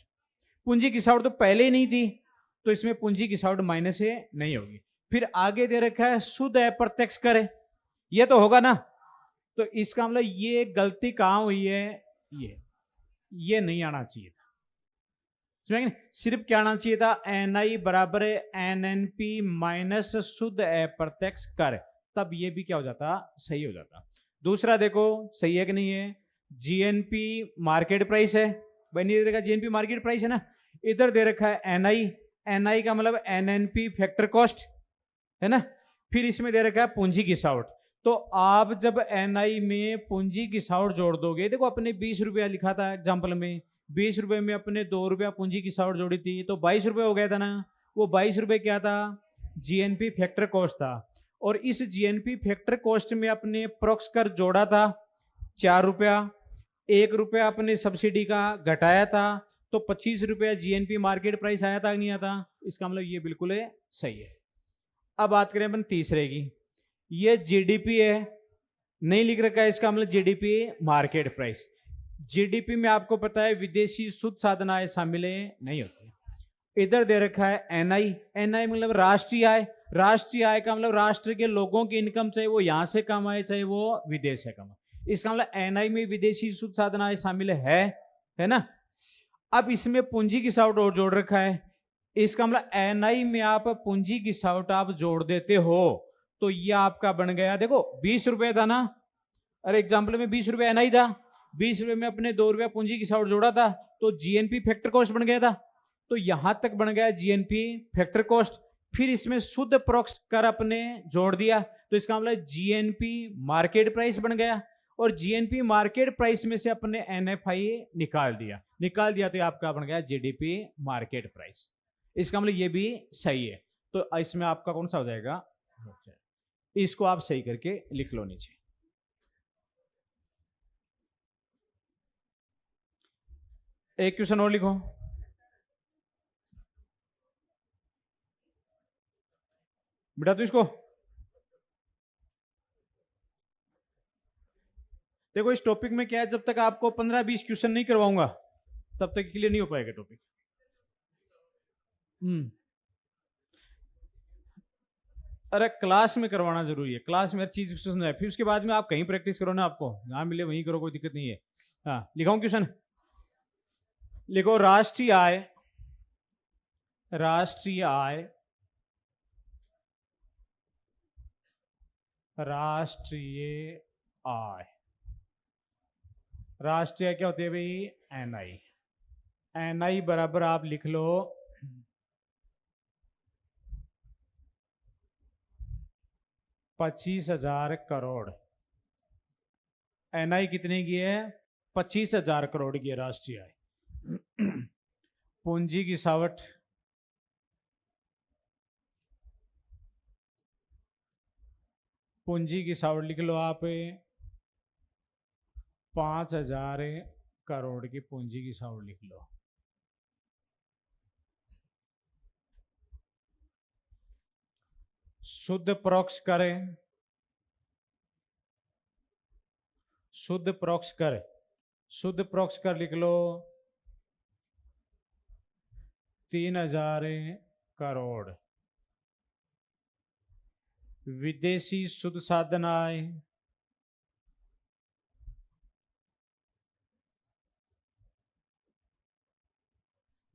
S1: पूंजी गिसावट तो पहले ही नहीं थी, तो इसमें पूंजी गिसावट माइनस है नहीं होगी। फिर आगे दे रखा है शुद्ध अप्रत्यक्ष कर, ये तो होगा ना, तो इसका मतलब ये गलती कहां हुई है, ये नहीं आना चाहिए था, समझेंगे? सिर्फ क्या आना चाहिए था, एन आई बराबर एन एन पी माइनस शुद्ध अप्रत्यक्ष कर, तब ये भी क्या हो जाता, सही हो जाता। दूसरा देखो सही है कि नहीं है, जीएनपी मार्केट प्राइस है भाई, नहीं दे रखा जीएनपी मार्केट प्राइस है ना, इधर दे रखा है एनआई, एनआई का मतलब एनएनपी फैक्टर कॉस्ट है ना, फिर इसमें दे रखा है पूंजी गिसावट। तो आप जब एनआई में पूंजी गिसावट जोड़ दोगे, देखो अपने 20 रुपया लिखा था एग्जाम्पल में, 20 रुपए में अपने 2 रुपया पूंजी गिसावट जोड़ी थी, तो 22 रुपये हो गया था ना, वो 22 रुपये क्या था, जीएनपी फैक्टर कॉस्ट था, और इस जीएनपी फैक्टर कॉस्ट में अपने प्रोक्स कर जोड़ा था 4 रुपया, 1 रुपया अपने सब्सिडी का घटाया था, तो 25 रुपया जीएनपी मार्केट प्राइस आया था कि नहीं आता, इसका मतलब ये बिल्कुल है, सही है। अब बात करें अपन तीसरे की, ये जीडीपी है, नहीं लिख रखा है, इसका मतलब जीडीपी मार्केट प्राइस। जीडीपी में आपको पता है विदेशी शुद्ध साधन आय शामिल है नहीं होती। इधर दे रखा है एनआई, एनआई मतलब राष्ट्रीय आय, राष्ट्रीय आय का मतलब राष्ट्र के लोगों की इनकम, चाहे वो यहां से कमाए चाहे वो विदेश से कमाए, इसका मतलब एनआई में विदेशी शुद्ध साधन आय शामिल है ना। अब इसमें पूंजी गिसावट और जोड़ रखा है, इसका मतलब एनआई में आप पूंजी गिसावट आप जोड़ देते हो, तो ये आपका बन गया, देखो 20 रुपए था ना, अरे एग्जाम्पल में 20 रुपए एनआई था, 20 रुपए में अपने 2 रुपया पूंजी गिसावट जोड़ा था, तो जीएनपी फैक्टर कॉस्ट बन गया था, तो यहां तक बन गया जीएनपी फैक्टर कॉस्ट। फिर इसमें शुद्ध प्रोक्स कर अपने जोड़ दिया, तो इसका मतलब जीएनपी मार्केट प्राइस बन गया, और जीएनपी मार्केट प्राइस में से अपने एनएफआई निकाल दिया तो आपका बन गया जीडीपी मार्केट प्राइस, इसका मतलब ये भी सही है। तो इसमें आपका कौन सा हो जाएगा, इसको आप सही करके लिख लो नीचे। एक क्वेश्चन और लिखो, बेटा तो इसको देखो, इस टॉपिक में क्या है, जब तक आपको 15-20 क्वेश्चन नहीं करवाऊंगा तब तक क्लियर नहीं हो पाएगा टॉपिक। अरे क्लास में करवाना जरूरी है, क्लास में हर चीज क्वेश्चन है, फिर उसके बाद में आप कहीं प्रैक्टिस करो ना, आपको जहां मिले वहीं करो, कोई दिक्कत नहीं है। हाँ लिखाऊं क्वेश्चन, लिखो राष्ट्रीय आय, राष्ट्रीय आय, राष्ट्रीय आय, राष्ट्रीय क्या होती है भाई, एनआई, एनआई बराबर आप लिख लो 25,000 करोड़। एनआई कितने की है, 25,000 करोड़ की है राष्ट्रीय आय। पूंजी गिसावट, पूंजी गिसावट लिख लो आप 5,000 करोड़ की पूंजी गिसावट लिख लो। शुद्ध प्रोक्स करें, शुद्ध प्रोक्स कर, शुद्ध प्रोक्स कर लिख लो 3,000 करोड़। विदेशी शुद्ध साधन आय,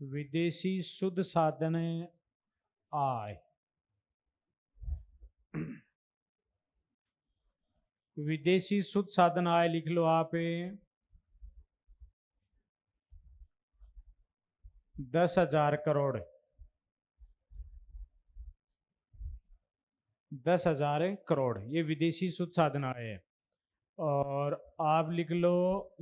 S1: विदेशी शुद्ध साधन आय, विदेशी शुद्ध साधन आय लिख लो आप 10,000 करोड़, 10,000 करोड़ ये विदेशी शुद्ध साधन आय है। और आप लिख लो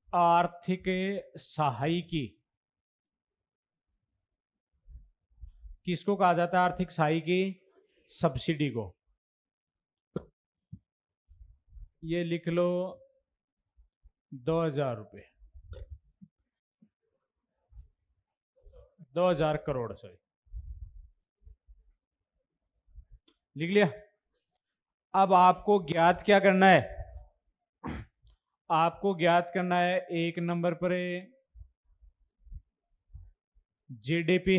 S1: आर्थिक सहायकी, किसको कहा जाता है आर्थिक सहायकी? सब्सिडी को। ये लिख लो 2,000 रुपये, 2,000 करोड़ सॉरी, लिख लिया। अब आपको ज्ञात क्या करना है? आपको ज्ञात करना है एक नंबर पर जीडीपी,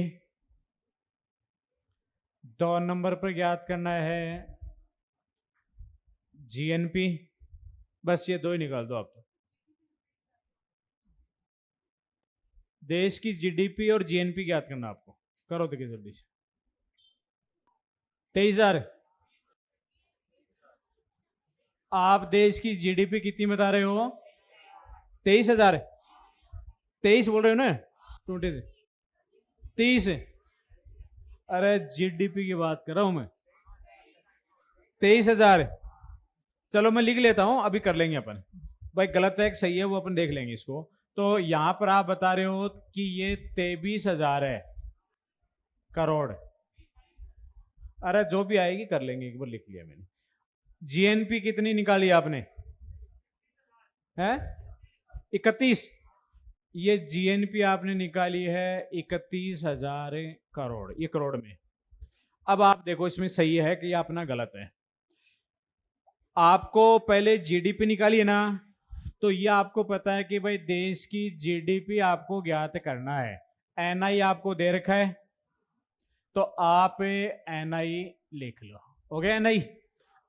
S1: 2 नंबर पर ज्ञात करना है जीएनपी। बस ये 2 ही निकाल दो आप तो। देश की जीडीपी और जीएनपी ज्ञात करना आपको, करो देखिए जल्दी से। 23,000। आप देश की जीडीपी कितनी बता रहे हो? 23,000। 23 बोल रहे हो ना? 20 30। अरे जीडीपी की बात कर रहा हूं मैं। 23,000। चलो मैं लिख लेता हूं, अभी कर लेंगे अपन। भाई गलत है कि सही है वो अपन देख लेंगे इसको। तो यहां पर आप बता रहे हो कि ये 23,000 है करोड़। अरे जो भी आएगी कर लेंगे, एक बार लिख लिया मैंने। जीएनपी कितनी निकाली आपने? है 31। ये जीएनपी आपने निकाली है 31,000 करोड़, ये करोड़ में। अब आप देखो इसमें सही है कि ये अपना गलत है। आपको पहले जीडीपी निकाली है ना, तो ये आपको पता है कि भाई देश की जीडीपी आपको ज्ञात करना है। एनआई आपको दे रखा है, तो आप एनआई लिख लो। हो गया एनआई।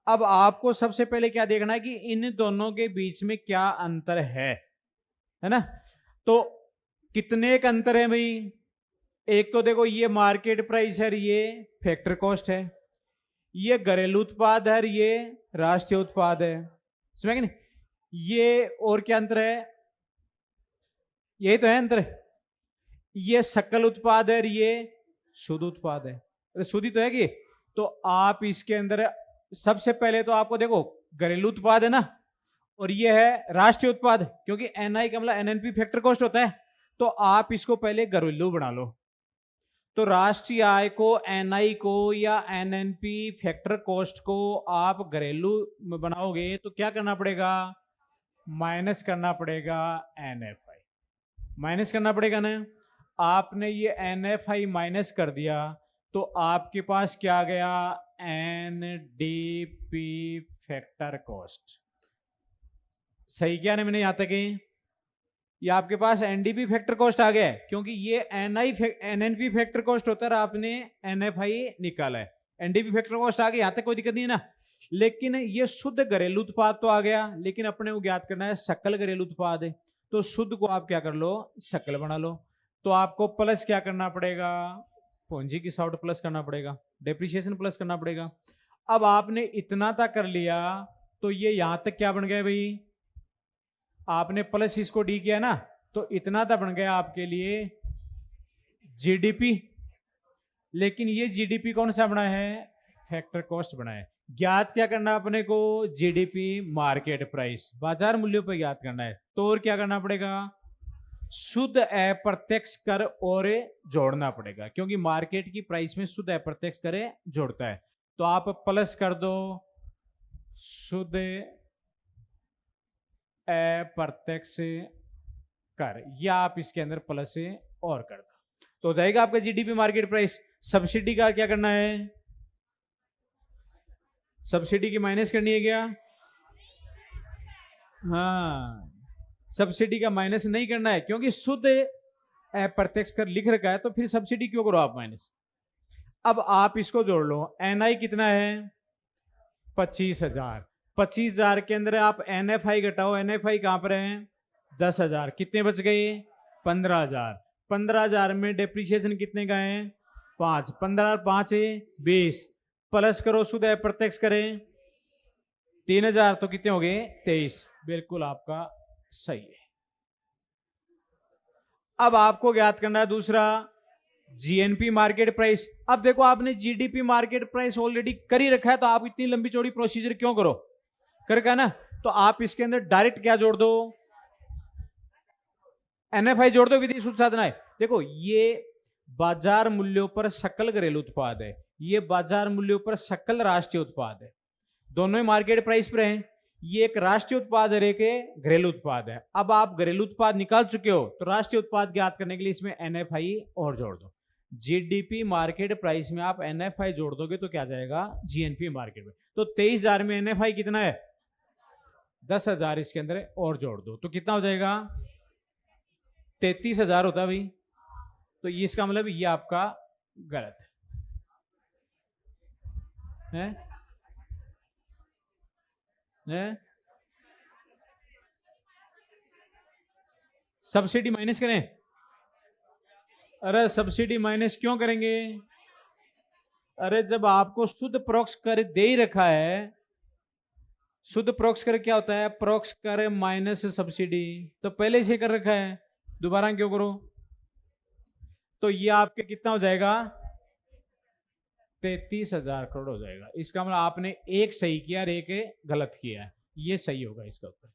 S1: अब आपको सबसे पहले क्या देखना है कि इन दोनों के बीच में क्या अंतर है ना? तो कितने का अंतर है भाई? एक तो देखो ये मार्केट प्राइस है, ये फैक्टर कॉस्ट है, ये घरेलू उत्पाद है, ये राष्ट्रीय उत्पाद है। समझ नहीं? ये और क्या अंतर है? यही तो है अंतर। ये सकल उत्पाद है, ये शुद्ध उत्पाद है। अरे शुद्ध ही तो है कि। तो आप इसके अंदर सबसे पहले तो आपको देखो घरेलू उत्पाद है ना, और ये है राष्ट्रीय उत्पाद, क्योंकि एनआई का मतलब एनएनपी फैक्टर कॉस्ट होता है। तो आप इसको पहले घरेलू बना लो। तो राष्ट्रीय आय को, एनआई को या एनएनपी फैक्टर कॉस्ट को आप घरेलू में बनाओगे तो क्या करना पड़ेगा? माइनस करना पड़ेगा एनएफआई, माइनस करना पड़ेगा ना। आपने ये एनएफआई माइनस कर दिया तो आपके पास क्या आ गया? NDP factor cost. सही क्या ना मैंने यहां तक? ये आपके पास एनडीपी फैक्टर कॉस्ट आ गया है, क्योंकि ये एनएनपी फैक्टर कॉस्ट होता है, आपने एनएफआई निकाला है। एनडीपी फैक्टर कॉस्ट आ गया, यहां तक कोई दिक्कत नहीं है ना। लेकिन ये शुद्ध घरेलू उत्पाद तो आ गया, लेकिन अपने को ज्ञात करना है सकल घरेलू उत्पाद है। तो शुद्ध को आप क्या कर लो? सकल बना लो। तो आपको प्लस क्या करना पड़ेगा? पूंजी की साउट प्लस करना पड़ेगा, डेप्रिसिएशन प्लस करना पड़ेगा। अब आपने इतना तक कर लिया तो ये यहां तक क्या बन गया भाई? आपने प्लस इसको डी किया ना, तो इतना तक बन गया आपके लिए जीडीपी। लेकिन ये जीडीपी कौन सा बना है? फैक्टर कॉस्ट बना है। ज्ञात क्या करना अपने को? जीडीपी मार्केट प्राइस, बाजार मूल्यों पर ज्ञात करना है। तो और क्या करना पड़ेगा? शुद्ध अप्रत्यक्ष कर और जोड़ना पड़ेगा, क्योंकि मार्केट की प्राइस में शुद्ध अप्रत्यक्ष कर जोड़ता है। तो आप प्लस कर दो शुद्ध अप्रत्यक्ष कर, या आप इसके अंदर प्लस और कर दो तो हो जाएगा आपका जीडीपी मार्केट प्राइस। सब्सिडी का क्या करना है? सब्सिडी की माइनस करनी है क्या? हाँ, सब्सिडी का माइनस नहीं करना है, क्योंकि शुद्ध अप्रत्यक्ष कर लिख रखा है तो फिर सब्सिडी क्यों करो आप माइनस। अब आप इसको जोड़ लो, एनआई कितना है 25,000, 25,000 के अंदर आप एनएफआई घटाओ, एनएफआई कहां पर है 10,000, कितने बच गए 15,000, 15,000 में डेप्रिसिएशन कितने का है 5, 15 5 20, प्लस करो शुद्ध अप्रत्यक्ष करें 3,000 तो कितने हो गए 23, बिल्कुल आपका सही है। अब आपको ज्ञात करना है दूसरा जीएनपी मार्केट प्राइस। अब देखो आपने जीडीपी मार्केट प्राइस ऑलरेडी कर ही रखा है तो आप इतनी लंबी चौड़ी प्रोसीजर क्यों करो, करके ना, तो आप इसके अंदर डायरेक्ट क्या जोड़ दो एनएफआई जोड़ दो, विधि सूत्र साधना है। देखो ये बाजार मूल्यों पर सकल घरेलू उत्पाद है, ये बाजार मूल्यों पर सकल राष्ट्रीय उत्पाद है, दोनों ही मार्केट प्राइस पर हैं। ये एक राष्ट्रीय उत्पाद है, एक घरेलू उत्पाद है। अब आप घरेलू उत्पाद निकाल चुके हो तो राष्ट्रीय उत्पाद ज्ञात करने के लिए इसमें एनएफआई और जोड़ दो। जीडीपी मार्केट प्राइस में आप एनएफआई जोड़ दोगे तो क्या जाएगा जीएनपी मार्केट में। तो 23,000 में एनएफआई कितना है 10,000, इसके अंदर और जोड़ दो तो कितना हो जाएगा 33,000 होता है भाई। तो इसका मतलब ये आपका गलत है, सब्सिडी माइनस करें। अरे सब्सिडी माइनस क्यों करेंगे, अरे जब आपको शुद्ध परोक्ष कर दे ही रखा है, शुद्ध परोक्ष कर क्या होता है परोक्ष कर माइनस सब्सिडी, तो पहले से कर रखा है, दोबारा क्यों करो। तो ये आपके कितना हो जाएगा 33,000 करोड़ हो जाएगा। इसका मतलब आपने एक सही किया और एक गलत किया, ये सही होगा इसका उत्तर।